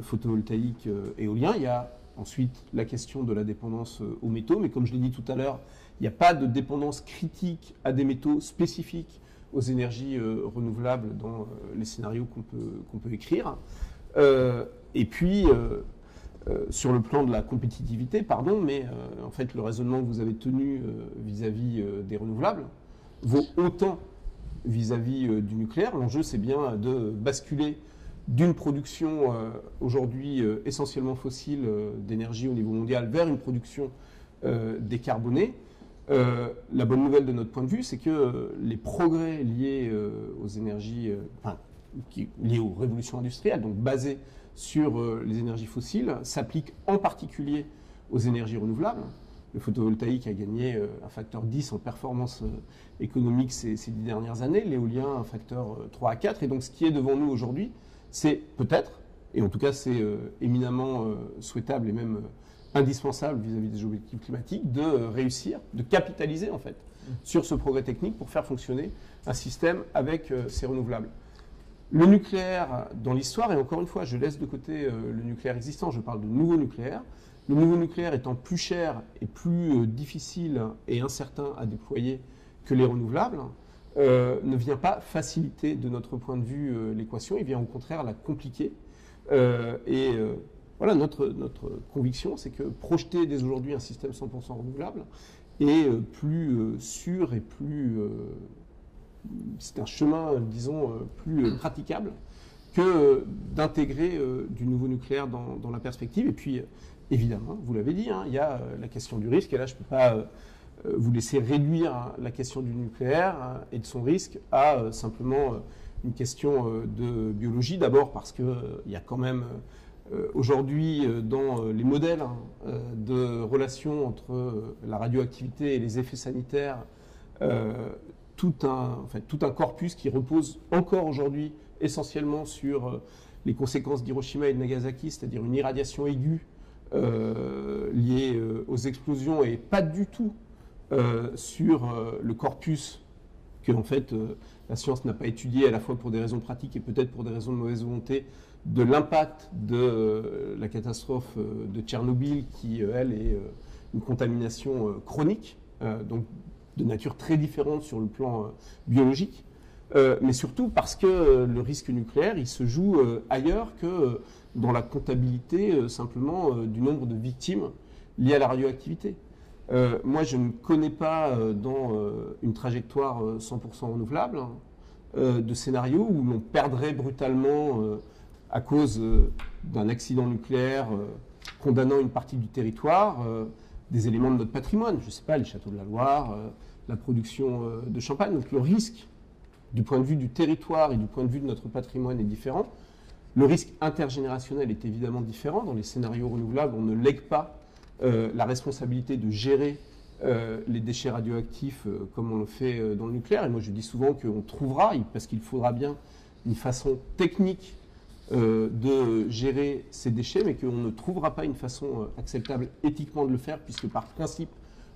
photovoltaïques éoliens. Il y a ensuite la question de la dépendance aux métaux, mais comme je l'ai dit tout à l'heure, il n'y a pas de dépendance critique à des métaux spécifiques aux énergies renouvelables dans les scénarios qu'on peut écrire. Et puis, sur le plan de la compétitivité, en fait, le raisonnement que vous avez tenu vis-à-vis des renouvelables vaut autant vis-à-vis du nucléaire. L'enjeu, c'est bien de basculer d'une production aujourd'hui essentiellement fossile d'énergie au niveau mondial vers une production décarbonée. La bonne nouvelle de notre point de vue, c'est que les progrès liés aux énergies, liés aux révolutions industrielles, donc basés sur les énergies fossiles, s'appliquent en particulier aux énergies renouvelables. Le photovoltaïque a gagné un facteur 10 en performance économique ces 10 dernières années, l'éolien un facteur 3 à 4, et donc ce qui est devant nous aujourd'hui, c'est peut-être, et en tout cas c'est éminemment souhaitable et même indispensable vis-à-vis des objectifs climatiques, de réussir, de capitaliser en fait sur ce progrès technique pour faire fonctionner un système avec ces renouvelables. Le nucléaire dans l'histoire, et encore une fois, je laisse de côté le nucléaire existant, je parle de nouveau nucléaire. Le nouveau nucléaire étant plus cher et plus difficile et incertain à déployer que les renouvelables, ne vient pas faciliter de notre point de vue l'équation, il vient au contraire la compliquer. Voilà, notre conviction, c'est que projeter dès aujourd'hui un système 100% renouvelable est plus sûr et plus... c'est un chemin, disons, plus praticable que d'intégrer du nouveau nucléaire dans la perspective. Et puis, évidemment, vous l'avez dit, il y a la question du risque. Et là, je ne peux pas vous laisser réduire la question du nucléaire et de son risque à simplement une question de biologie. D'abord parce qu'il y a quand même... aujourd'hui, dans les modèles de relation entre la radioactivité et les effets sanitaires, tout un corpus qui repose encore aujourd'hui essentiellement sur les conséquences d'Hiroshima et de Nagasaki, c'est-à-dire une irradiation aiguë liée aux explosions et pas du tout sur le corpus que en fait la science n'a pas étudié à la fois pour des raisons pratiques et peut-être pour des raisons de mauvaise volonté de l'impact de la catastrophe de Tchernobyl qui elle est une contamination chronique donc de nature très différente sur le plan biologique mais surtout parce que le risque nucléaire il se joue ailleurs que dans la comptabilité simplement du nombre de victimes liées à la radioactivité. Moi, je ne connais pas dans une trajectoire 100% renouvelable de scénario où l'on perdrait brutalement à cause d'un accident nucléaire condamnant une partie du territoire des éléments de notre patrimoine. Je ne sais pas, les châteaux de la Loire, la production de champagne. Donc le risque, du point de vue du territoire et du point de vue de notre patrimoine, est différent. Le risque intergénérationnel est évidemment différent. Dans les scénarios renouvelables, on ne lègue pas la responsabilité de gérer les déchets radioactifs comme on le fait dans le nucléaire. Et moi, je dis souvent qu'on trouvera, parce qu'il faudra bien une façon technique de gérer ces déchets, mais qu'on ne trouvera pas une façon acceptable éthiquement de le faire, puisque par principe,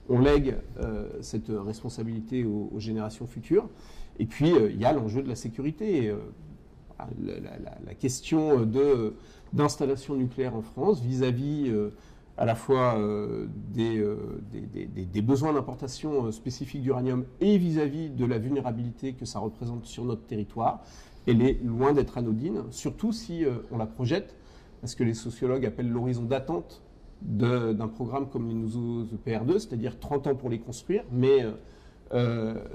on lègue cette responsabilité aux générations futures. Et puis, il y a l'enjeu de la sécurité. La question d'installation nucléaire en France vis-à-vis à la fois des besoins d'importation spécifiques d'uranium et vis-à-vis de la vulnérabilité que ça représente sur notre territoire, elle est loin d'être anodine, surtout si on la projette, parce que les sociologues appellent l'horizon d'attente d'un programme comme les nouveaux EPR2, c'est-à-dire 30 ans pour les construire, mais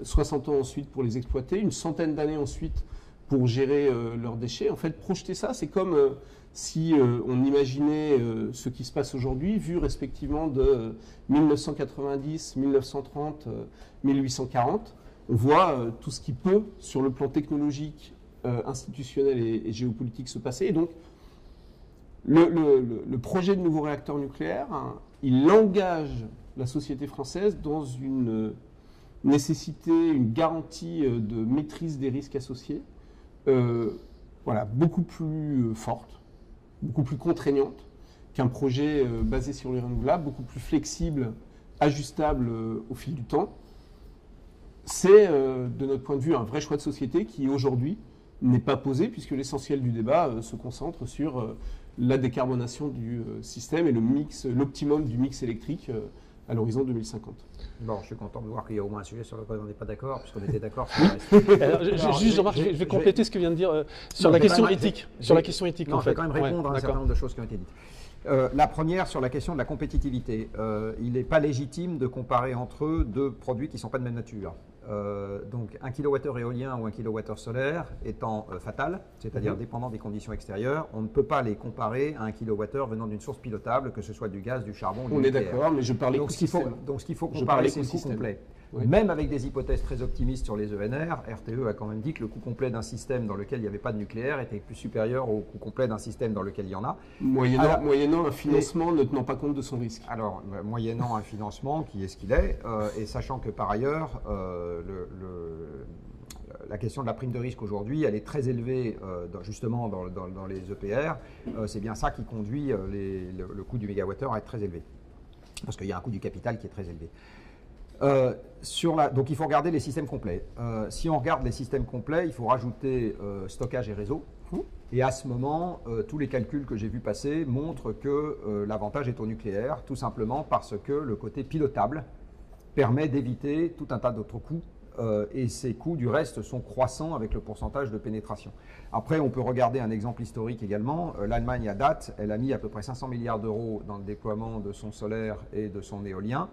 60 ans ensuite pour les exploiter, une centaine d'années ensuite pour gérer leurs déchets. En fait, projeter ça, c'est comme si on imaginait ce qui se passe aujourd'hui, vu respectivement de 1990, 1930, 1840. On voit tout ce qui peut, sur le plan technologique, institutionnel et géopolitique, se passer. Et donc, le projet de nouveau réacteur nucléaire, hein, il engage la société française dans une nécessité, une garantie de maîtrise des risques associés, beaucoup plus forte, beaucoup plus contraignante qu'un projet basé sur les renouvelables, beaucoup plus flexible, ajustable au fil du temps. C'est, de notre point de vue, un vrai choix de société qui, aujourd'hui, n'est pas posé, puisque l'essentiel du débat se concentre sur la décarbonation du système et l'optimum du mix électrique à l'horizon 2050. Bon, je suis content de voir qu'il y a au moins un sujet sur lequel on n'est pas d'accord, puisqu'on était d'accord. Jean-Marc, je vais compléter ce que vient de dire sur la question éthique. Sur la question éthique, en fait. Je vais quand même répondre à un certain nombre de choses qui ont été dites. La première, sur la question de la compétitivité. Il n'est pas légitime de comparer entre eux deux produits qui ne sont pas de même nature. Donc un kilowattheure éolien ou un kilowattheure solaire étant fatal, c'est-à-dire dépendant des conditions extérieures, on ne peut pas les comparer à un kilowattheure venant d'une source pilotable, que ce soit du gaz, du charbon ou du nucléaire. On est d'accord, mais je parlais écosystème. Donc ce qu'il faut comparer, c'est le coût complet. Oui. Même avec des hypothèses très optimistes sur les ENR, RTE a quand même dit que le coût complet d'un système dans lequel il n'y avait pas de nucléaire était plus supérieur au coût complet d'un système dans lequel il y en a. Moyennant un financement ne tenant pas compte de son risque. Alors, moyennant un financement qui est ce qu'il est, et sachant que par ailleurs, la question de la prime de risque aujourd'hui, elle est très élevée justement dans les EPR. C'est bien ça qui conduit le coût du mégawattheure à être très élevé. Parce qu'il y a un coût du capital qui est très élevé. Donc il faut regarder les systèmes complets. Si on regarde les systèmes complets, il faut rajouter stockage et réseau. Et à ce moment, tous les calculs que j'ai vus passer montrent que l'avantage est au nucléaire, tout simplement parce que le côté pilotable permet d'éviter tout un tas d'autres coûts. Et ces coûts, du reste, sont croissants avec le pourcentage de pénétration. Après, on peut regarder un exemple historique également. L'Allemagne, à date, elle a mis à peu près 500 milliards d'euros dans le déploiement de son solaire et de son éolien,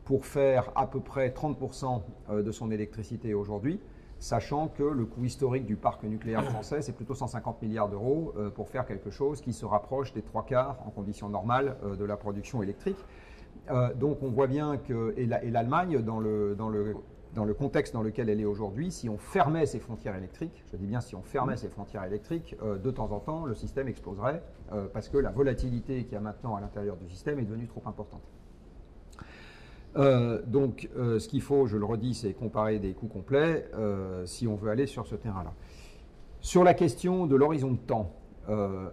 pour faire à peu près 30% de son électricité aujourd'hui, sachant que le coût historique du parc nucléaire français, c'est plutôt 150 milliards d'euros pour faire quelque chose qui se rapproche des 3/4 en conditions normales de la production électrique. Donc on voit bien que, et l'Allemagne, dans le contexte dans lequel elle est aujourd'hui, si on fermait ses frontières électriques, je dis bien si on fermait ses frontières électriques, de temps en temps, le système exploserait parce que la volatilité qu'il y a maintenant à l'intérieur du système est devenue trop importante. Donc, ce qu'il faut, je le redis, c'est comparer des coûts complets si on veut aller sur ce terrain-là. Sur la question de l'horizon de temps,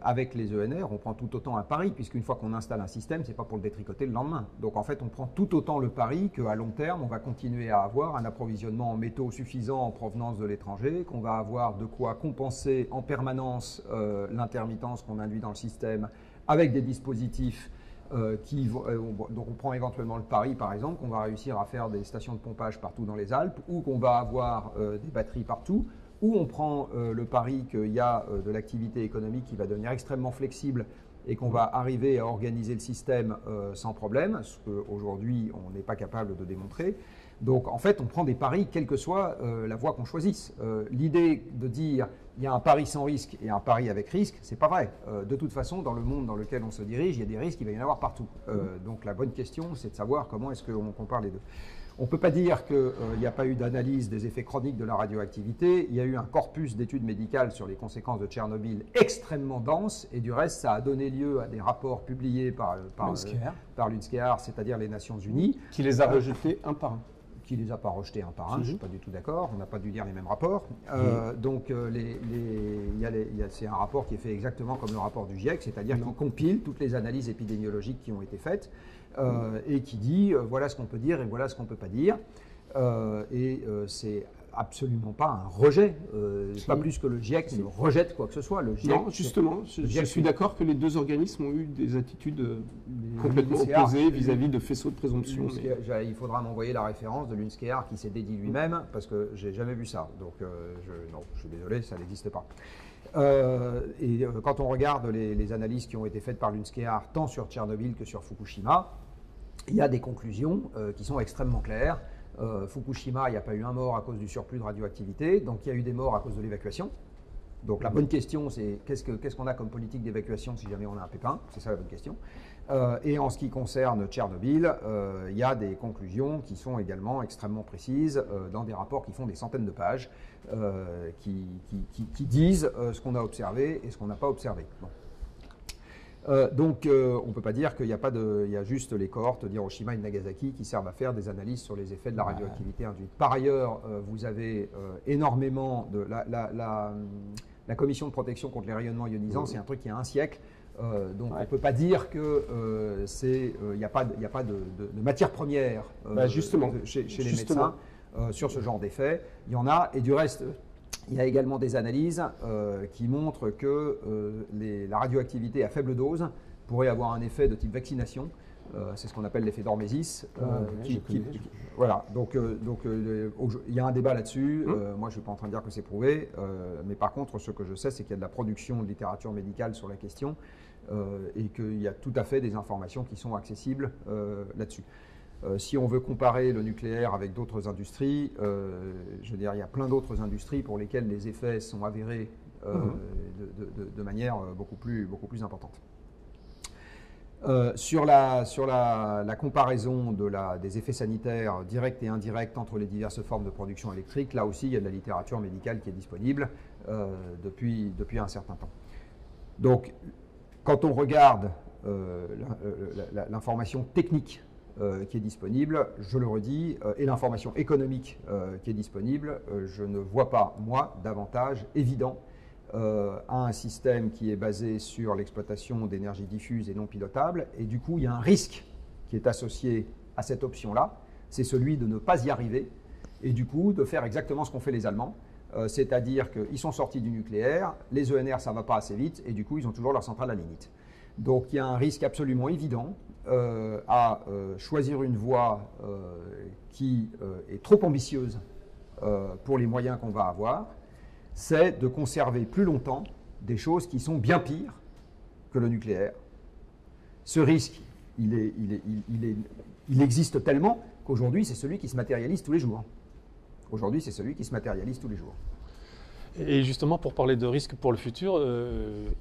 avec les ENR, on prend tout autant un pari, puisqu'une fois qu'on installe un système, ce n'est pas pour le détricoter le lendemain. Donc, en fait, on prend tout autant le pari qu'à long terme, on va continuer à avoir un approvisionnement en métaux suffisant en provenance de l'étranger, qu'on va avoir de quoi compenser en permanence l'intermittence qu'on induit dans le système avec des dispositifs donc on prend éventuellement le pari, par exemple, qu'on va réussir à faire des stations de pompage partout dans les Alpes, ou qu'on va avoir des batteries partout, ou on prend le pari qu'il y a de l'activité économique qui va devenir extrêmement flexible et qu'on va arriver à organiser le système sans problème, ce qu'aujourd'hui on n'est pas capable de démontrer. Donc en fait, on prend des paris, quelle que soit la voie qu'on choisisse. L'idée de dire il y a un pari sans risque et un pari avec risque, c'est pas vrai. De toute façon, dans le monde dans lequel on se dirige, il y a des risques, il va y en avoir partout. Donc la bonne question, c'est de savoir comment est-ce qu'on compare les deux. On ne peut pas dire qu'il n'y a pas eu d'analyse des effets chroniques de la radioactivité. Il y a eu un corpus d'études médicales sur les conséquences de Tchernobyl extrêmement dense, et du reste, ça a donné lieu à des rapports publiés par l'UNSCEAR, c'est-à-dire les Nations Unies. Qui les a rejetés un par un. Qui les a pas rejetés un par un, je ne suis pas du tout d'accord, on n'a pas dû lire les mêmes rapports. Donc c'est un rapport qui est fait exactement comme le rapport du GIEC, c'est-à-dire qu'il compile toutes les analyses épidémiologiques qui ont été faites et qui dit voilà ce qu'on peut dire et voilà ce qu'on ne peut pas dire. C'est absolument pas un rejet, pas plus que le GIEC ne rejette quoi que ce soit. Le GIEC, non, justement, je suis d'accord que les deux organismes ont eu des attitudes complètement opposées vis-à-vis de faisceaux de présomption. Il faudra m'envoyer la référence de l'UNSCEAR qui s'est dédié lui-même, parce que j'ai jamais vu ça. Donc je suis désolé, ça n'existe pas. Quand on regarde les analyses qui ont été faites par l'UNSCEAR, tant sur Tchernobyl que sur Fukushima, il y a des conclusions qui sont extrêmement claires. Fukushima, il n'y a pas eu un mort à cause du surplus de radioactivité, donc il y a eu des morts à cause de l'évacuation. Donc la bonne question, c'est qu'est-ce qu'on a comme politique d'évacuation si jamais on a un pépin? C'est ça la bonne question. Et en ce qui concerne Tchernobyl, il y a des conclusions qui sont également extrêmement précises dans des rapports qui font des centaines de pages, qui disent ce qu'on a observé et ce qu'on n'a pas observé. Bon. Donc, on ne peut pas dire qu'il n'y a il y a juste les cohortes d'Hiroshima et de Nagasaki qui servent à faire des analyses sur les effets de la radioactivité induite. Par ailleurs, vous avez énormément de la Commission de protection contre les rayonnements ionisants, c'est un truc qui a un siècle. Donc on ne peut pas dire qu'il n'y a pas de matière première chez les médecins sur ce genre d'effet. Il y en a, et du reste, il y a également des analyses qui montrent que la radioactivité à faible dose pourrait avoir un effet de type vaccination. C'est ce qu'on appelle l'effet d'hormésis. Voilà, donc il y a un débat là-dessus. Moi, je ne suis pas en train de dire que c'est prouvé, mais par contre, ce que je sais, c'est qu'il y a de la production de littérature médicale sur la question et qu'il y a tout à fait des informations qui sont accessibles là-dessus. Si on veut comparer le nucléaire avec d'autres industries, je veux dire, il y a plein d'autres industries pour lesquelles les effets sont avérés de manière beaucoup plus importante. Sur la comparaison des effets sanitaires directs et indirects entre les diverses formes de production électrique, là aussi, il y a de la littérature médicale qui est disponible depuis un certain temps. Donc, quand on regarde l'information technique qui est disponible, je le redis, et l'information économique qui est disponible, je ne vois pas, moi, d'avantage évident à un système qui est basé sur l'exploitation d'énergie diffuse et non pilotable, et du coup, il y a un risque qui est associé à cette option-là, c'est celui de ne pas y arriver, et du coup, de faire exactement ce qu'ont fait les Allemands, c'est-à-dire qu'ils sont sortis du nucléaire, les ENR, ça ne va pas assez vite, et du coup, ils ont toujours leur centrale à lignite. Donc, il y a un risque absolument évident à choisir une voie qui est trop ambitieuse pour les moyens qu'on va avoir, c'est de conserver plus longtemps des choses qui sont bien pires que le nucléaire. Ce risque, il existe tellement qu'aujourd'hui, c'est celui qui se matérialise tous les jours. Aujourd'hui, c'est celui qui se matérialise tous les jours. Et justement, pour parler de risques pour le futur,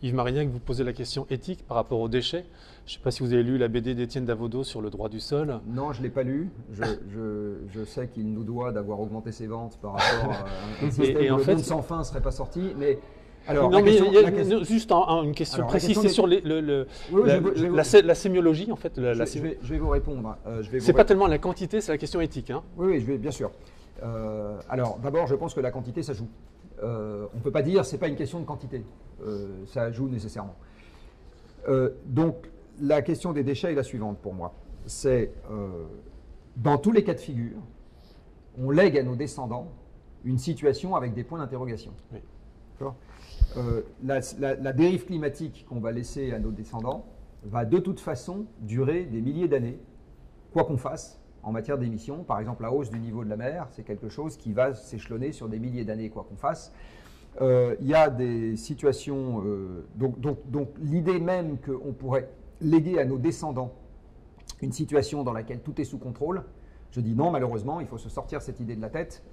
Yves Marignac vous posez la question éthique par rapport aux déchets. Je ne sais pas si vous avez lu la BD d'Étienne Davodo sur le droit du sol. Non, je ne l'ai pas lu. Je sais qu'il nous doit d'avoir augmenté ses ventes par rapport à un système où le monde sans fin ne serait pas sorti. Mais alors, non, juste une question précise, c'est sur la sémiologie, en fait. Je vais vous répondre. C'est pas tellement la quantité, c'est la question éthique. Hein. Oui, bien sûr. Alors, d'abord, je pense que la quantité, ça joue. On ne peut pas dire c'est pas une question de quantité, ça joue nécessairement. Donc la question des déchets est la suivante pour moi. C'est dans tous les cas de figure, on lègue à nos descendants une situation avec des points d'interrogation. Oui. La dérive climatique qu'on va laisser à nos descendants va de toute façon durer des milliers d'années, quoi qu'on fasse. En matière d'émissions, par exemple, la hausse du niveau de la mer, c'est quelque chose qui va s'échelonner sur des milliers d'années, quoi qu'on fasse. Il y a des situations... donc l'idée même qu'on pourrait léguer à nos descendants une situation dans laquelle tout est sous contrôle, Je dis non, malheureusement, il faut se sortir cette idée de la tête,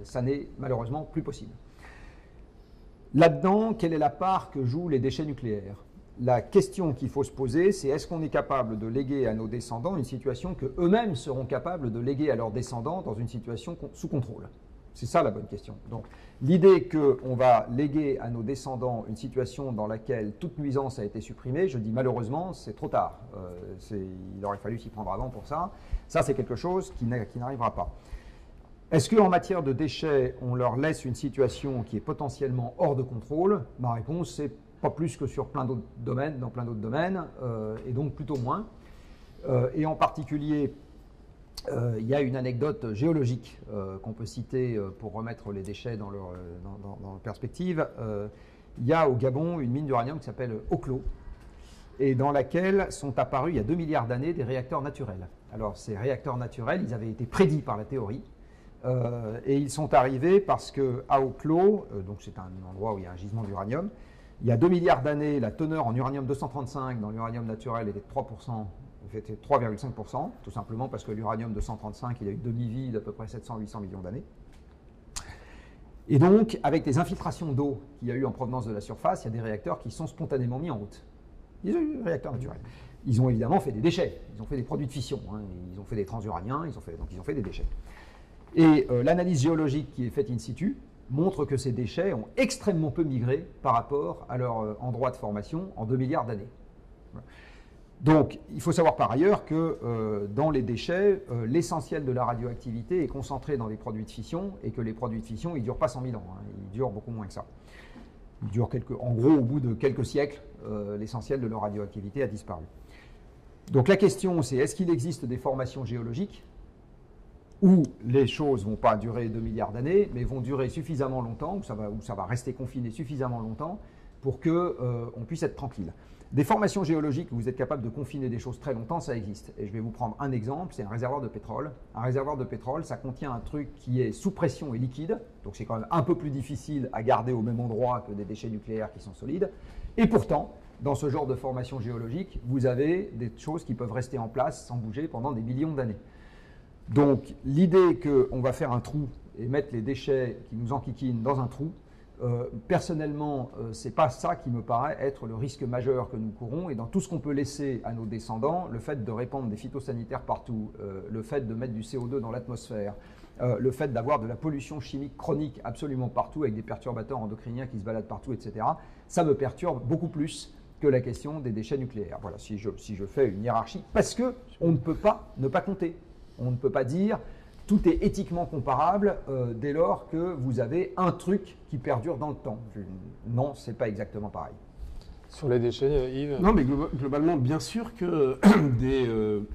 ça n'est malheureusement plus possible. Là-dedans, quelle est la part que jouent les déchets nucléaires? La question qu'il faut se poser, c'est est-ce qu'on est capable de léguer à nos descendants une situation que eux-mêmes seront capables de léguer à leurs descendants dans une situation sous contrôle? C'est ça la bonne question. Donc, l'idée qu'on va léguer à nos descendants une situation dans laquelle toute nuisance a été supprimée, je dis malheureusement, c'est trop tard. Il aurait fallu s'y prendre avant pour ça. Ça, c'est quelque chose qui n'arrivera pas. Est-ce qu'en matière de déchets, on leur laisse une situation qui est potentiellement hors de contrôle? Ma réponse, c'est pas plus que sur plein d'autres domaines, dans plein d'autres domaines, et donc plutôt moins. Et en particulier, il y a une anecdote géologique qu'on peut citer pour remettre les déchets dans leur perspective. Il y a au Gabon une mine d'uranium qui s'appelle Oklo, et dans laquelle sont apparus il y a 2 milliards d'années des réacteurs naturels. Alors ces réacteurs naturels, ils avaient été prédits par la théorie, et ils sont arrivés parce qu'à Oklo, donc c'est un endroit où il y a un gisement d'uranium, il y a 2 milliards d'années, la teneur en uranium 235 dans l'uranium naturel était de 3%, était 3,5%, tout simplement parce que l'uranium 235, il a une demi-vie d'à peu près 700-800 millions d'années. Et donc, avec les infiltrations d'eau qu'il y a eu en provenance de la surface, il y a des réacteurs qui sont spontanément mis en route. Ils ont eu des réacteurs naturels. Ils ont évidemment fait des déchets, ils ont fait des produits de fission, hein, ils ont fait des transuraniens, donc ils ont fait des déchets. Et l'analyse géologique qui est faite in situ montre que ces déchets ont extrêmement peu migré par rapport à leur endroit de formation en 2 milliards d'années. Voilà. Donc, il faut savoir par ailleurs que dans les déchets, l'essentiel de la radioactivité est concentré dans les produits de fission et que les produits de fission, ils ne durent pas 100 000 ans, hein, ils durent beaucoup moins que ça. Ils durent en gros, au bout de quelques siècles, l'essentiel de leur radioactivité a disparu. Donc la question, c'est est-ce qu'il existe des formations géologiques où les choses ne vont pas durer 2 milliards d'années, mais vont durer suffisamment longtemps, où ça va rester confiné suffisamment longtemps pour qu'on puisse être tranquille. Des formations géologiques où vous êtes capable de confiner des choses très longtemps, ça existe. Et je vais vous prendre un exemple, c'est un réservoir de pétrole. Un réservoir de pétrole, ça contient un truc qui est sous pression et liquide, donc c'est quand même un peu plus difficile à garder au même endroit que des déchets nucléaires qui sont solides. Et pourtant, dans ce genre de formation géologique, vous avez des choses qui peuvent rester en place sans bouger pendant des millions d'années. Donc l'idée qu'on va faire un trou et mettre les déchets qui nous enquiquinent dans un trou, personnellement, c'est pas ça qui me paraît être le risque majeur que nous courons. Et dans tout ce qu'on peut laisser à nos descendants, le fait de répandre des phytosanitaires partout, le fait de mettre du CO2 dans l'atmosphère, le fait d'avoir de la pollution chimique chronique absolument partout avec des perturbateurs endocriniens qui se baladent partout, etc., ça me perturbe beaucoup plus que la question des déchets nucléaires. Voilà, si je fais une hiérarchie, parce qu'on ne peut pas ne pas compter. On ne peut pas dire tout est éthiquement comparable dès lors que vous avez un truc qui perdure dans le temps. Non, c'est pas exactement pareil. Sur les déchets, Yves? Non, mais globalement, bien sûr que des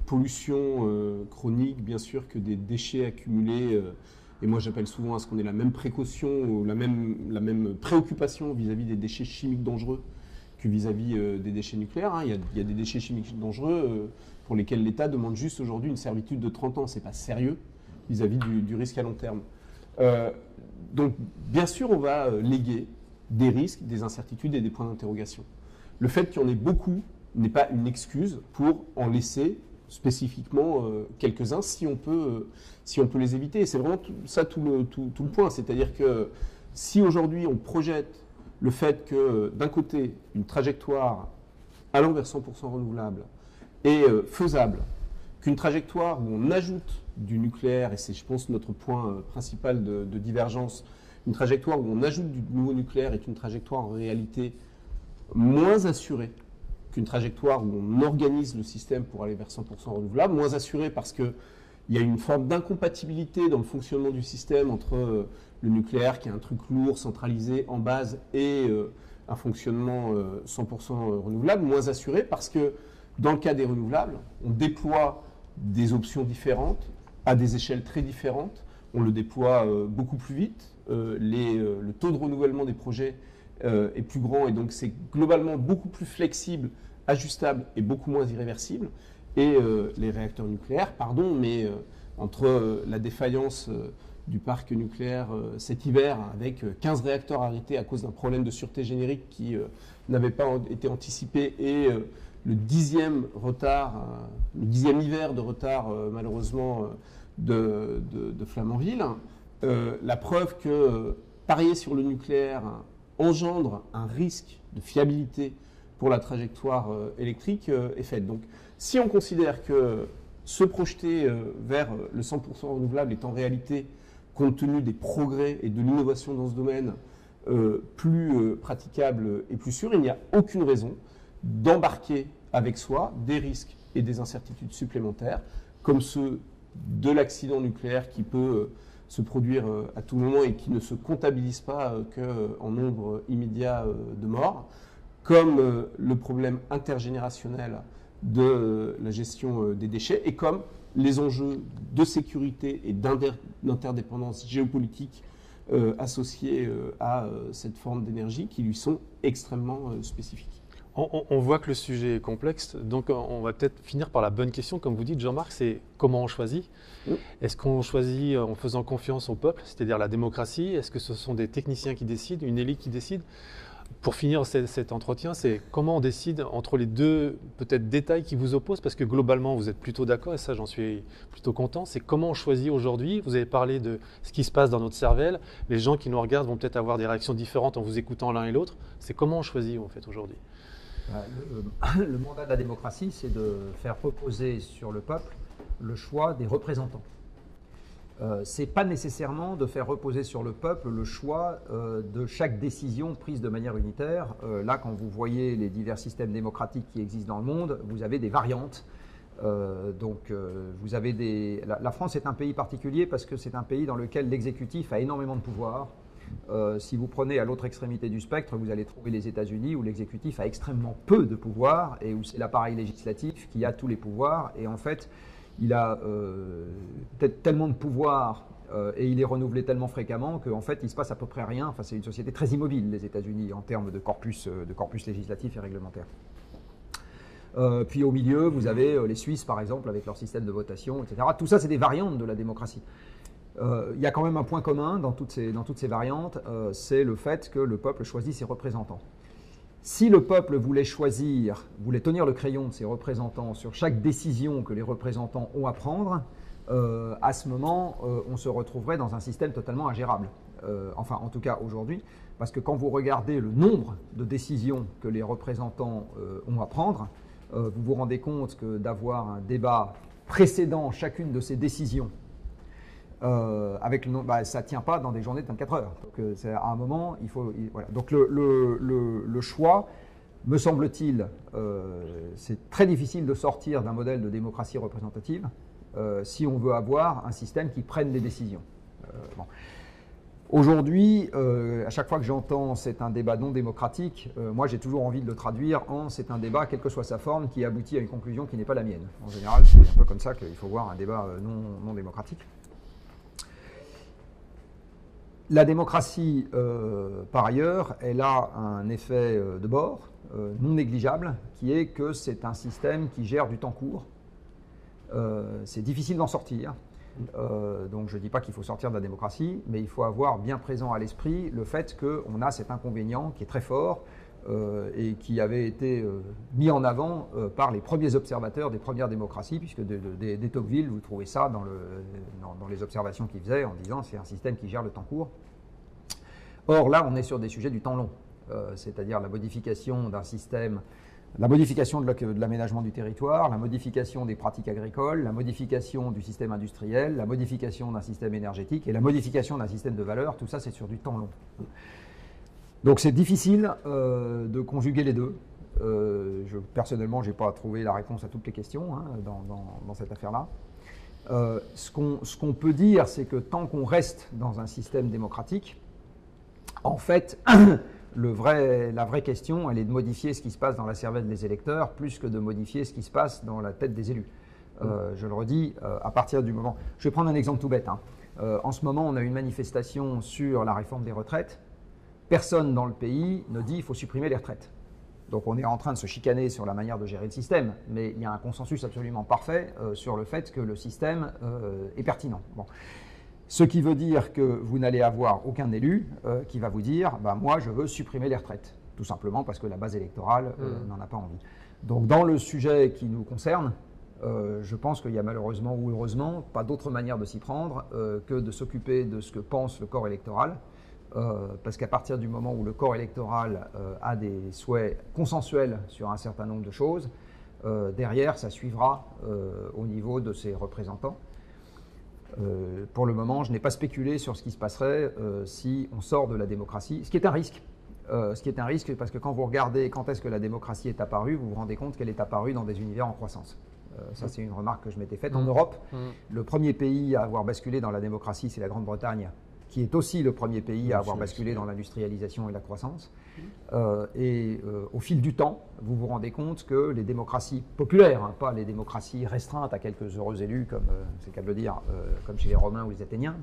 pollutions chroniques, bien sûr que des déchets accumulés, et moi j'appelle souvent à ce qu'on ait la même précaution ou la même préoccupation vis-à-vis des déchets chimiques dangereux que vis-à-vis des déchets nucléaires. Hein. Il y a des déchets chimiques dangereux pour lesquels l'État demande juste aujourd'hui une servitude de 30 ans. C'est pas sérieux vis-à-vis du risque à long terme. Donc, bien sûr, on va léguer des risques, des incertitudes et des points d'interrogation. Le fait qu'il y en ait beaucoup n'est pas une excuse pour en laisser spécifiquement quelques-uns si on peut les éviter. Et c'est vraiment tout le point. C'est-à-dire que si aujourd'hui on projette le fait que d'un côté, une trajectoire allant vers 100% renouvelable est faisable, qu'une trajectoire où on ajoute du nucléaire, et c'est je pense notre point principal de divergence, une trajectoire où on ajoute du nouveau nucléaire est une trajectoire en réalité moins assurée qu'une trajectoire où on organise le système pour aller vers 100% renouvelable, moins assurée parce que il y a une forme d'incompatibilité dans le fonctionnement du système entre le nucléaire, qui est un truc lourd, centralisé, en base, et un fonctionnement 100% renouvelable, moins assuré, parce que dans le cas des renouvelables, on déploie des options différentes, à des échelles très différentes, on le déploie beaucoup plus vite, le taux de renouvellement des projets est plus grand, et donc c'est globalement beaucoup plus flexible, ajustable et beaucoup moins irréversible. Et les réacteurs nucléaires, mais entre la défaillance du parc nucléaire cet hiver, avec 15 réacteurs arrêtés à cause d'un problème de sûreté générique qui n'avait pas été anticipé, et le 10e retard, le 10e hiver de retard, malheureusement, de Flamanville. La preuve que parier sur le nucléaire engendre un risque de fiabilité pour la trajectoire électrique est faite. Donc, si on considère que se projeter vers le 100% renouvelable est en réalité, compte tenu des progrès et de l'innovation dans ce domaine, plus praticable et plus sûr, il n'y a aucune raison d'embarquer avec soi des risques et des incertitudes supplémentaires, comme ceux de l'accident nucléaire qui peut se produire à tout moment et qui ne se comptabilise pas qu'en nombre immédiat de morts, comme le problème intergénérationnel de la gestion des déchets et comme les enjeux de sécurité et d'interdépendance géopolitique associés à cette forme d'énergie qui lui sont extrêmement spécifiques. On voit que le sujet est complexe, donc on va peut-être finir par la bonne question, comme vous dites Jean-Marc, c'est comment on choisit. Est-ce qu'on choisit en faisant confiance au peuple, c'est-à-dire la démocratie? Est-ce que ce sont des techniciens qui décident, une élite qui décide? Pour finir cet entretien, c'est comment on décide entre les deux peut-être détails qui vous opposent, parce que globalement vous êtes plutôt d'accord, et ça j'en suis plutôt content, c'est comment on choisit aujourd'hui. Vous avez parlé de ce qui se passe dans notre cervelle, les gens qui nous regardent vont peut-être avoir des réactions différentes en vous écoutant l'un et l'autre, c'est comment on choisit en fait aujourd'hui. Le mandat de la démocratie, c'est de faire reposer sur le peuple le choix des représentants. Ce n'est pas nécessairement de faire reposer sur le peuple le choix de chaque décision prise de manière unitaire. Là, quand vous voyez les divers systèmes démocratiques qui existent dans le monde, vous avez des variantes. Vous avez la France est un pays particulier parce que c'est un pays dans lequel l'exécutif a énormément de pouvoir. Si vous prenez à l'autre extrémité du spectre, vous allez trouver les États-Unis où l'exécutif a extrêmement peu de pouvoir et où c'est l'appareil législatif qui a tous les pouvoirs. Et en fait, il a peut-être tellement de pouvoir et il est renouvelé tellement fréquemment qu'en fait, il se passe à peu près rien. Enfin, c'est une société très immobile, les États-Unis, en termes de corpus législatif et réglementaire. Puis au milieu, vous avez les Suisses, par exemple, avec leur système de votation, etc. Tout ça, c'est des variantes de la démocratie. Il y a quand même un point commun dans toutes ces variantes, c'est le fait que le peuple choisit ses représentants. Si le peuple voulait tenir le crayon de ses représentants sur chaque décision que les représentants ont à prendre, à ce moment, on se retrouverait dans un système totalement ingérable. Enfin, en tout cas aujourd'hui, parce que quand vous regardez le nombre de décisions que les représentants ont à prendre, vous vous rendez compte que d'avoir un débat précédant chacune de ces décisions, ça ne tient pas dans des journées de 24 heures. Donc, à un moment, voilà. Donc le choix, me semble-t-il, c'est très difficile de sortir d'un modèle de démocratie représentative si on veut avoir un système qui prenne les décisions. Aujourd'hui, à chaque fois que j'entends c'est un débat non démocratique, moi j'ai toujours envie de le traduire en c'est un débat, quelle que soit sa forme, qui aboutit à une conclusion qui n'est pas la mienne. En général, c'est un peu comme ça qu'il faut voir un débat non démocratique. La démocratie, par ailleurs, elle a un effet de bord non négligeable, qui est que c'est un système qui gère du temps court. C'est difficile d'en sortir. Donc je ne dis pas qu'il faut sortir de la démocratie, mais il faut avoir bien présent à l'esprit le fait qu'on a cet inconvénient qui est très fort et qui avait été mis en avant par les premiers observateurs des premières démocraties, puisque dès Tocqueville, vous trouvez ça dans les observations qu'il faisait en disant c'est un système qui gère le temps court. Or là, on est sur des sujets du temps long, c'est-à-dire la modification d'un système, la modification de l'aménagement du territoire, la modification des pratiques agricoles, la modification du système industriel, la modification d'un système énergétique et la modification d'un système de valeurs, tout ça c'est sur du temps long. Donc c'est difficile de conjuguer les deux. Personnellement, je n'ai pas trouvé la réponse à toutes les questions dans cette affaire-là. Ce qu'on peut dire, c'est que tant qu'on reste dans un système démocratique, en fait, la vraie question, elle est de modifier ce qui se passe dans la cervelle des électeurs plus que de modifier ce qui se passe dans la tête des élus. Je le redis, à partir du moment... Je vais prendre un exemple tout bête. En ce moment, on a une manifestation sur la réforme des retraites. Personne dans le pays ne dit qu'il faut supprimer les retraites. Donc on est en train de se chicaner sur la manière de gérer le système, mais il y a un consensus absolument parfait sur le fait que le système est pertinent. Bon. Ce qui veut dire que vous n'allez avoir aucun élu qui va vous dire « moi je veux supprimer les retraites », tout simplement parce que la base électorale n'en a pas envie. Donc dans le sujet qui nous concerne, je pense qu'il y a malheureusement ou heureusement pas d'autre manière de s'y prendre que de s'occuper de ce que pense le corps électoral. Parce qu'à partir du moment où le corps électoral a des souhaits consensuels sur un certain nombre de choses, derrière, ça suivra au niveau de ses représentants. Pour le moment, je n'ai pas spéculé sur ce qui se passerait si on sort de la démocratie, ce qui est un risque. Parce que quand vous regardez quand est-ce que la démocratie est apparue, vous vous rendez compte qu'elle est apparue dans des univers en croissance. Ça, c'est une remarque que je m'étais faite. En Europe, le premier pays à avoir basculé dans la démocratie, c'est la Grande-Bretagne, qui est aussi le premier pays à avoir basculé dans l'industrialisation et la croissance. Au fil du temps, vous vous rendez compte que les démocraties populaires, hein, pas les démocraties restreintes à quelques heureux élus, comme c'est le cas de le dire, comme chez les Romains ou les Athéniens,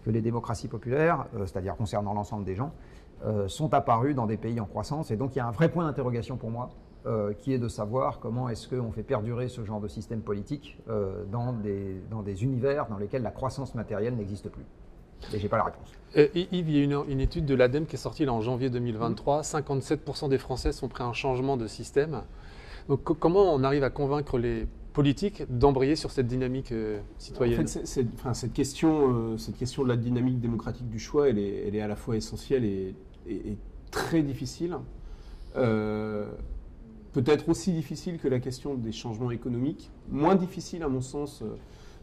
que les démocraties populaires, c'est-à-dire concernant l'ensemble des gens, sont apparues dans des pays en croissance. Et donc il y a un vrai point d'interrogation pour moi, qui est de savoir comment est-ce qu'on fait perdurer ce genre de système politique dans des univers dans lesquels la croissance matérielle n'existe plus. Et je n'ai pas la réponse. Yves, il y a une étude de l'ADEME qui est sortie là, en janvier 2023. 57% des Français sont prêts à un changement de système. Donc comment on arrive à convaincre les politiques d'embrayer sur cette dynamique citoyenne? En fait, cette question de la dynamique démocratique du choix, elle est à la fois essentielle et très difficile. Peut-être aussi difficile que la question des changements économiques. Moins difficile, à mon sens,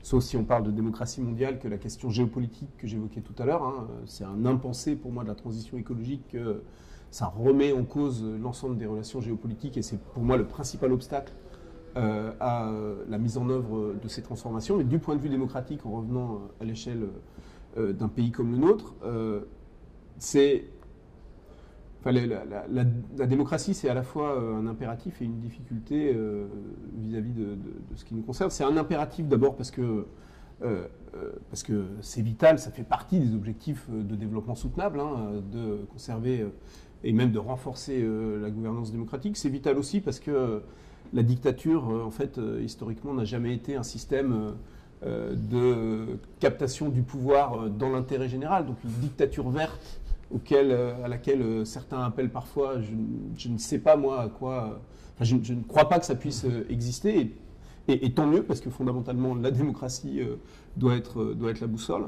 sauf si on parle de démocratie mondiale, que la question géopolitique que j'évoquais tout à l'heure. Hein. C'est un impensé pour moi de la transition écologique que ça remet en cause l'ensemble des relations géopolitiques et c'est pour moi le principal obstacle à la mise en œuvre de ces transformations. Mais du point de vue démocratique, en revenant à l'échelle d'un pays comme le nôtre, la démocratie, c'est à la fois un impératif et une difficulté vis-à-vis de ce qui nous concerne. C'est un impératif d'abord parce que c'est vital, ça fait partie des objectifs de développement soutenable, hein, de conserver et même de renforcer la gouvernance démocratique. C'est vital aussi parce que la dictature, en fait, historiquement, n'a jamais été un système de captation du pouvoir dans l'intérêt général. Donc une dictature verte à laquelle certains appellent parfois, je ne sais pas moi à quoi, je ne crois pas que ça puisse exister, et tant mieux, parce que fondamentalement la démocratie doit être la boussole.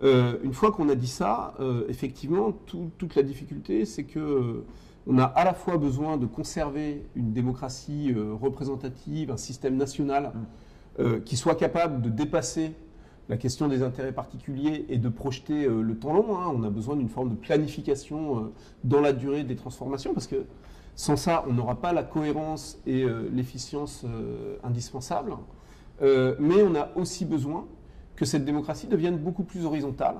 Une fois qu'on a dit ça, effectivement, toute la difficulté, c'est que on a à la fois besoin de conserver une démocratie représentative, un système national qui soit capable de dépasser la question des intérêts particuliers et de projeter le temps long. Hein. On a besoin d'une forme de planification dans la durée des transformations, parce que sans ça, on n'aura pas la cohérence et l'efficience indispensables. Mais on a aussi besoin que cette démocratie devienne beaucoup plus horizontale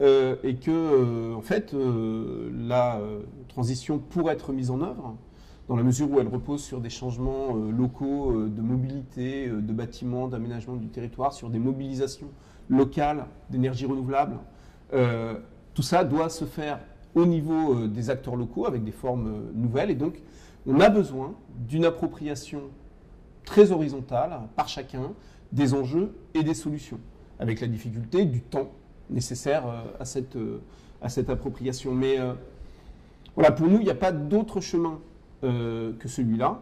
et que, en fait, la transition pourrait être mise en œuvre dans la mesure où elle repose sur des changements locaux de mobilité, de bâtiments, d'aménagement du territoire, sur des mobilisations locales d'énergie renouvelable. Tout ça doit se faire au niveau des acteurs locaux avec des formes nouvelles. Et donc, on a besoin d'une appropriation très horizontale par chacun des enjeux et des solutions, avec la difficulté du temps nécessaire à cette appropriation. Mais voilà, pour nous, il n'y a pas d'autre chemin que celui-là.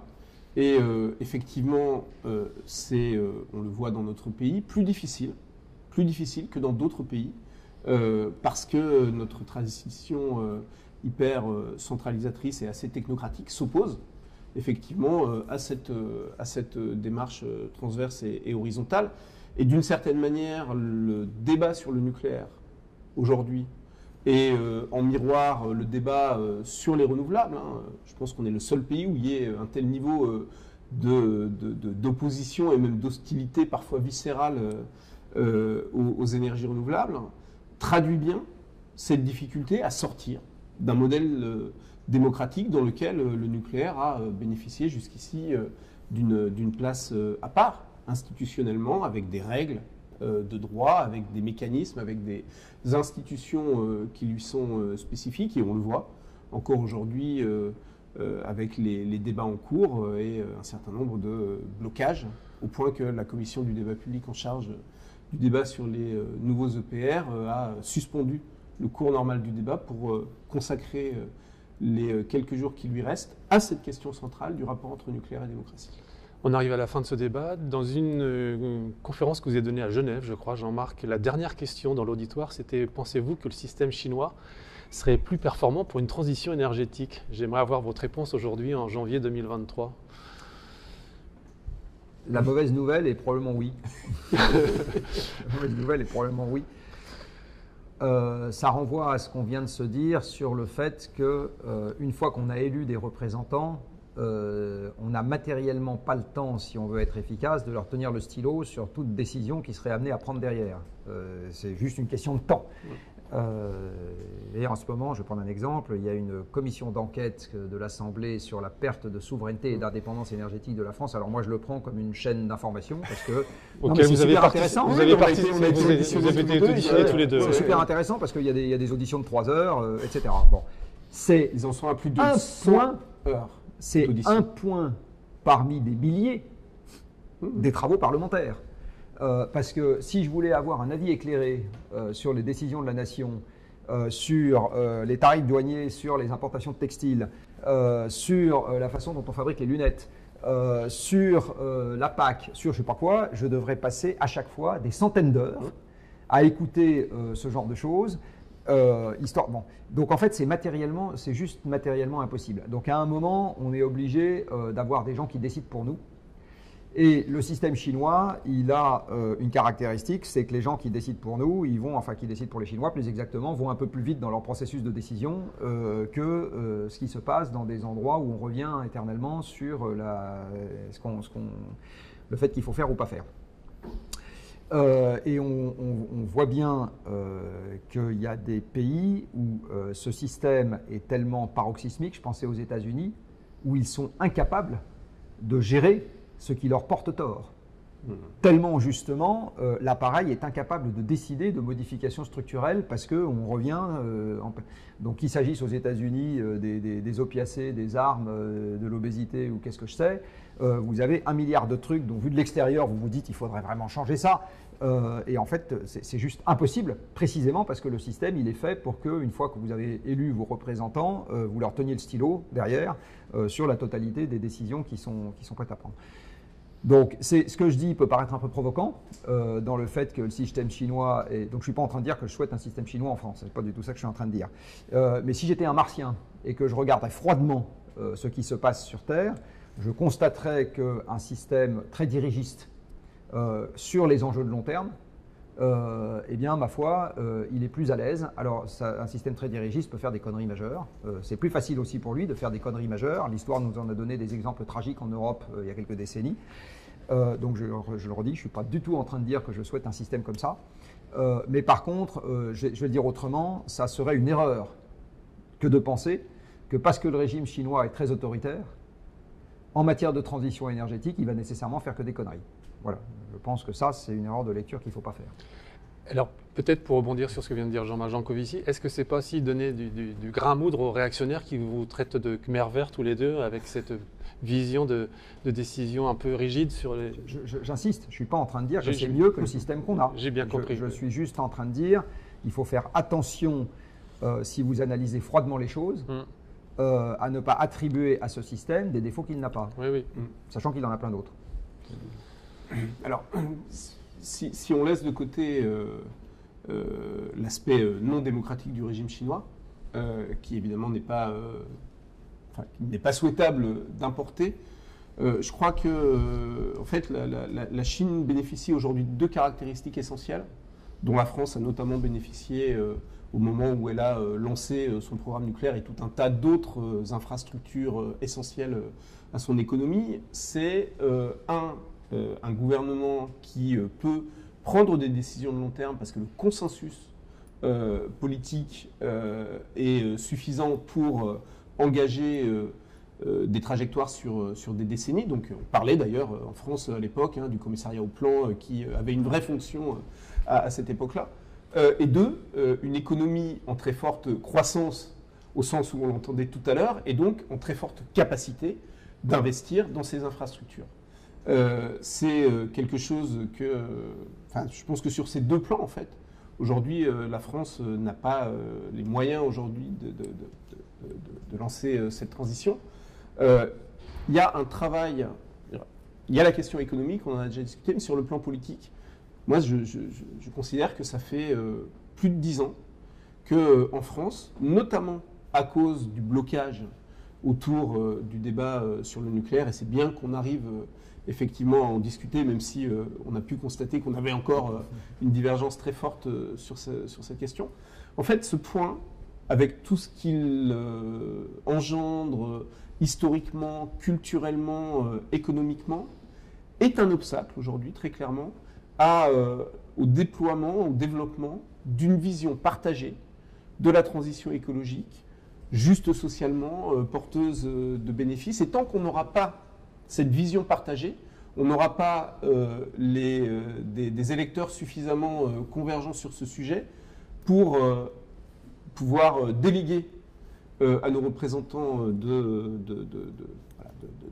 Et effectivement, c'est, on le voit dans notre pays, plus difficile que dans d'autres pays, parce que notre transition hyper centralisatrice et assez technocratique s'oppose effectivement à cette démarche transverse et horizontale. Et d'une certaine manière, le débat sur le nucléaire aujourd'hui et en miroir le débat sur les renouvelables, hein, je pense qu'on est le seul pays où il y ait un tel niveau d'opposition et même d'hostilité parfois viscérale aux énergies renouvelables, traduit bien cette difficulté à sortir d'un modèle démocratique dans lequel le nucléaire a bénéficié jusqu'ici d'une place à part, institutionnellement, avec des règles de droit, avec des mécanismes, avec des institutions qui lui sont spécifiques, et on le voit encore aujourd'hui avec les débats en cours et un certain nombre de blocages, au point que la commission du débat public en charge du débat sur les nouveaux EPR a suspendu le cours normal du débat pour consacrer les quelques jours qui lui restent à cette question centrale du rapport entre nucléaire et démocratie. On arrive à la fin de ce débat. Dans une conférence que vous avez donnée à Genève, je crois, Jean-Marc, la dernière question dans l'auditoire, c'était « Pensez-vous que le système chinois serait plus performant pour une transition énergétique ?» J'aimerais avoir votre réponse aujourd'hui, en janvier 2023. La mauvaise nouvelle est probablement oui. La mauvaise nouvelle est probablement oui. Ça renvoie à ce qu'on vient de se dire sur le fait que une fois qu'on a élu des représentants, on n'a matériellement pas le temps, si on veut être efficace, de leur tenir le stylo sur toute décision qui serait amenée à prendre derrière. C'est juste une question de temps. Et en ce moment, je vais prendre un exemple, il y a une commission d'enquête de l'Assemblée sur la perte de souveraineté et d'indépendance énergétique de la France. Alors moi, je le prends comme une chaîne d'information parce que vous avez intéressant. Vous avez été auditionnés tous les deux. C'est super intéressant parce qu'il y a des auditions de 3 heures, etc. Bon, Ils en sont à plus de 100 heures. C'est un point parmi des milliers des travaux parlementaires. Parce que si je voulais avoir un avis éclairé sur les décisions de la nation, sur les tarifs douaniers, sur les importations de textiles, sur la façon dont on fabrique les lunettes, sur la PAC, sur je ne sais pas quoi, je devrais passer à chaque fois des centaines d'heures à écouter ce genre de choses. Bon. Donc en fait, c'est juste matériellement impossible. Donc à un moment, on est obligé d'avoir des gens qui décident pour nous. Et le système chinois, il a une caractéristique, c'est que les gens qui décident pour nous, qui décident pour les Chinois plus exactement, vont un peu plus vite dans leur processus de décision que ce qui se passe dans des endroits où on revient éternellement sur le fait qu'il faut faire ou pas faire. Et on voit bien qu'il y a des pays où ce système est tellement paroxysmique, je pensais aux États-Unis, où ils sont incapables de gérer ce qui leur porte tort. Tellement justement, l'appareil est incapable de décider de modifications structurelles parce qu'on revient, donc qu'il s'agisse aux États-Unis des opiacés, des armes, de l'obésité ou qu'est-ce que je sais, vous avez 1 milliard de trucs dont vu de l'extérieur vous vous dites il faudrait vraiment changer ça. Et en fait, c'est juste impossible, précisément parce que le système, il est fait pour qu'une fois que vous avez élu vos représentants, vous leur teniez le stylo derrière sur la totalité des décisions qui sont prêtes à prendre. Donc, ce que je dis peut paraître un peu provoquant dans le fait que le système chinois donc je ne suis pas en train de dire que je souhaite un système chinois en France, c'est pas du tout ça que je suis en train de dire. Mais si j'étais un martien et que je regardais froidement ce qui se passe sur Terre, je constaterais qu'un système très dirigiste sur les enjeux de long terme, eh bien, ma foi, il est plus à l'aise. Alors, un système très dirigiste peut faire des conneries majeures. C'est plus facile aussi pour lui de faire des conneries majeures. L'histoire nous en a donné des exemples tragiques en Europe il y a quelques décennies. Donc, je le redis, je ne suis pas du tout en train de dire que je souhaite un système comme ça. Mais par contre, je vais le dire autrement, ça serait une erreur que de penser que parce que le régime chinois est très autoritaire, en matière de transition énergétique, il va nécessairement faire que des conneries. Voilà, je pense que ça, c'est une erreur de lecture qu'il ne faut pas faire. Alors, peut-être pour rebondir sur ce que vient de dire Jean-Marc Jancovici, est-ce que ce n'est pas aussi donner du grain à moudre aux réactionnaires qui vous traitent de Khmer vert tous les deux, avec cette vision de décision un peu rigide sur les... J'insiste, je ne suis pas en train de dire que c'est mieux que le système qu'on a. J'ai bien compris. Je suis juste en train de dire qu'il faut faire attention, si vous analysez froidement les choses, à ne pas attribuer à ce système des défauts qu'il n'a pas, sachant qu'il en a plein d'autres. Alors, si on laisse de côté l'aspect non démocratique du régime chinois, qui évidemment n'est pas souhaitable d'importer, je crois que en fait, la Chine bénéficie aujourd'hui de 2 caractéristiques essentielles, dont la France a notamment bénéficié au moment où elle a lancé son programme nucléaire et tout un tas d'autres infrastructures essentielles à son économie. C'est un gouvernement qui peut prendre des décisions de long terme parce que le consensus politique est suffisant pour engager des trajectoires sur des décennies. Donc on parlait d'ailleurs en France à l'époque du commissariat au plan qui avait une vraie fonction à cette époque-là. Et 2, une économie en très forte croissance au sens où on l'entendait tout à l'heure et donc en très forte capacité d'investir dans ces infrastructures. C'est quelque chose que, je pense que sur ces 2 plans, en fait, aujourd'hui, la France n'a pas les moyens aujourd'hui de lancer cette transition. Il y a un travail, il y a la question économique, on en a déjà discuté, mais sur le plan politique, moi je considère que ça fait plus de 10 ans qu'en France, notamment à cause du blocage autour du débat sur le nucléaire, et c'est bien qu'on arrive effectivement à en discuter, même si on a pu constater qu'on avait encore une divergence très forte sur cette question. En fait, ce point, avec tout ce qu'il engendre historiquement, culturellement, économiquement, est un obstacle aujourd'hui, très clairement, au déploiement, au développement d'une vision partagée de la transition écologique, juste socialement, porteuse de bénéfices. Et tant qu'on n'aura pas cette vision partagée, on n'aura pas des électeurs suffisamment convergents sur ce sujet pour pouvoir déléguer à nos représentants de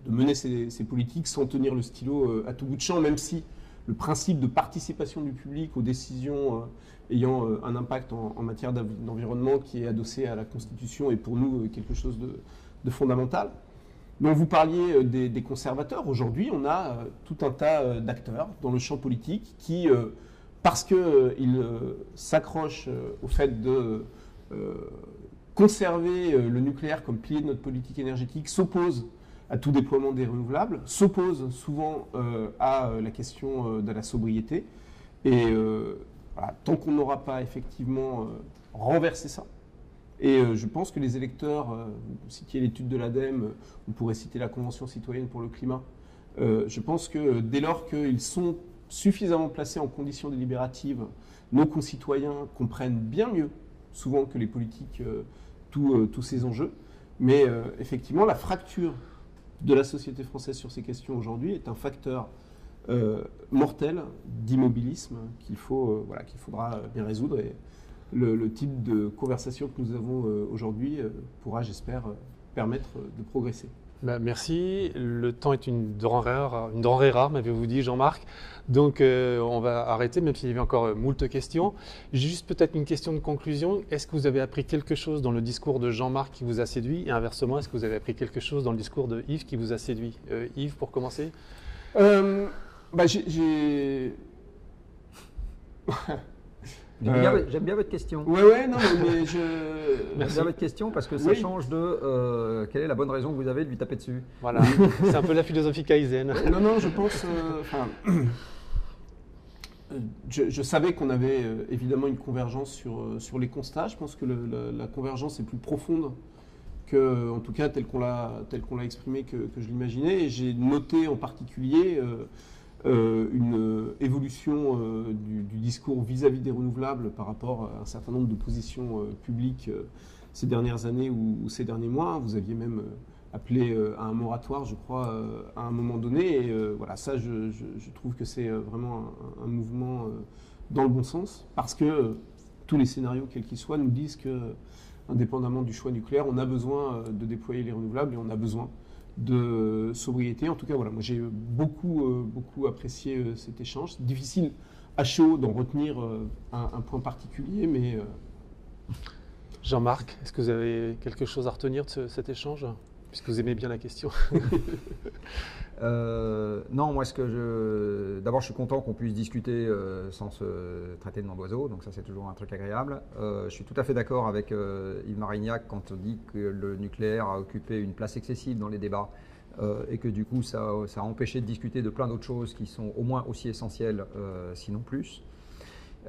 mener ces politiques sans tenir le stylo à tout bout de champ, même si le principe de participation du public aux décisions ayant un impact en matière d'environnement qui est adossé à la Constitution est pour nous quelque chose de fondamental. Donc vous parliez des conservateurs. Aujourd'hui, on a tout un tas d'acteurs dans le champ politique qui, parce qu'ils s'accrochent au fait de conserver le nucléaire comme pilier de notre politique énergétique, s'opposent à tout déploiement des renouvelables, s'opposent souvent à la question de la sobriété. Et voilà, tant qu'on n'aura pas effectivement renversé ça, et je pense que les électeurs, vous citiez l'étude de l'ADEME, on pourrait citer la Convention citoyenne pour le climat, je pense que dès lors qu'ils sont suffisamment placés en conditions délibératives, nos concitoyens comprennent bien mieux, souvent que les politiques, tous ces enjeux. Mais effectivement, la fracture de la société française sur ces questions aujourd'hui est un facteur mortel d'immobilisme qu'il faudra bien résoudre. Et le type de conversation que nous avons aujourd'hui pourra, j'espère, permettre de progresser. Merci. Le temps est une denrée rare, m'avez-vous dit, Jean-Marc. Donc, on va arrêter, même s'il y avait encore moult questions. Juste peut-être une question de conclusion. Est-ce que vous avez appris quelque chose dans le discours de Jean-Marc qui vous a séduit? Et inversement, est-ce que vous avez appris quelque chose dans le discours de Yves qui vous a séduit? Yves, pour commencer. J'aime bien votre question. Ouais, non, mais J'aime bien votre question parce que ça change de quelle est la bonne raison que vous avez de lui taper dessus. Voilà, c'est un peu la philosophie Kaizen. Non, je pense. Je savais qu'on avait évidemment une convergence sur les constats. Je pense que la convergence est plus profonde que, en tout cas, telle qu'on l'a exprimée que je l'imaginais. Et j'ai noté en particulier une évolution du discours vis-à-vis des renouvelables par rapport à un certain nombre de positions publiques ces dernières années ou ces derniers mois. Vous aviez même appelé à un moratoire, je crois, à un moment donné. Et voilà, ça, je trouve que c'est vraiment un mouvement dans le bon sens, parce que tous les scénarios, quels qu'ils soient, nous disent que, indépendamment du choix nucléaire, on a besoin de déployer les renouvelables et on a besoin de sobriété. En tout cas, voilà, moi j'ai beaucoup apprécié cet échange. C'est difficile à chaud d'en retenir un point particulier, mais... Jean-Marc, est-ce que vous avez quelque chose à retenir de cet échange, puisque vous aimez bien la question? Non, moi, d'abord, je suis content qu'on puisse discuter sans se traiter de nom d'oiseau, donc ça, c'est toujours un truc agréable. Je suis tout à fait d'accord avec Yves Marignac quand on dit que le nucléaire a occupé une place excessive dans les débats et que du coup, ça a empêché de discuter de plein d'autres choses qui sont au moins aussi essentielles, sinon plus.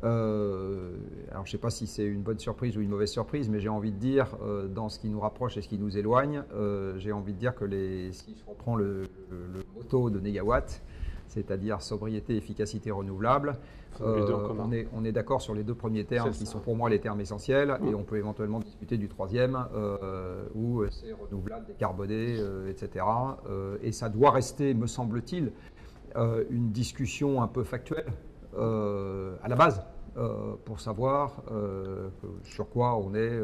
Alors je ne sais pas si c'est une bonne surprise ou une mauvaise surprise, mais j'ai envie de dire, dans ce qui nous rapproche et ce qui nous éloigne, j'ai envie de dire que si je reprends le motto de Négawatt, c'est-à-dire sobriété, efficacité, renouvelable, on est d'accord sur les deux premiers termes qui sont pour moi les termes essentiels, et on peut éventuellement discuter du troisième, où c'est renouvelable, décarboné, etc. Et ça doit rester, me semble-t-il, une discussion un peu factuelle, à la base, pour savoir sur quoi on est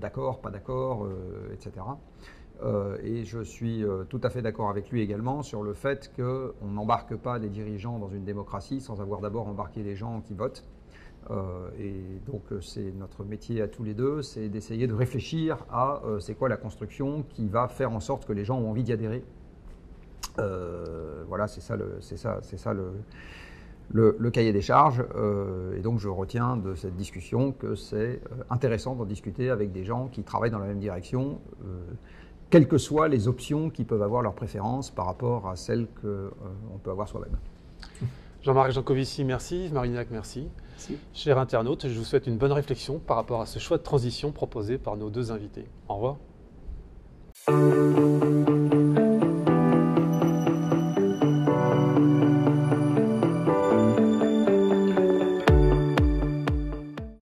d'accord, pas d'accord, etc. Et je suis tout à fait d'accord avec lui également sur le fait qu'on n'embarque pas les dirigeants dans une démocratie sans avoir d'abord embarqué les gens qui votent. Et donc c'est notre métier à tous les deux, c'est d'essayer de réfléchir à c'est quoi la construction qui va faire en sorte que les gens ont envie d'y adhérer. Voilà, c'est ça le cahier des charges. Et donc je retiens de cette discussion que c'est intéressant d'en discuter avec des gens qui travaillent dans la même direction, quelles que soient les options qui peuvent avoir leur préférence par rapport à celles qu'on peut avoir soi-même. Jean-Marc Jancovici, merci. Yves Marignac, merci. Chers internautes, je vous souhaite une bonne réflexion par rapport à ce choix de transition proposé par nos deux invités. Au revoir.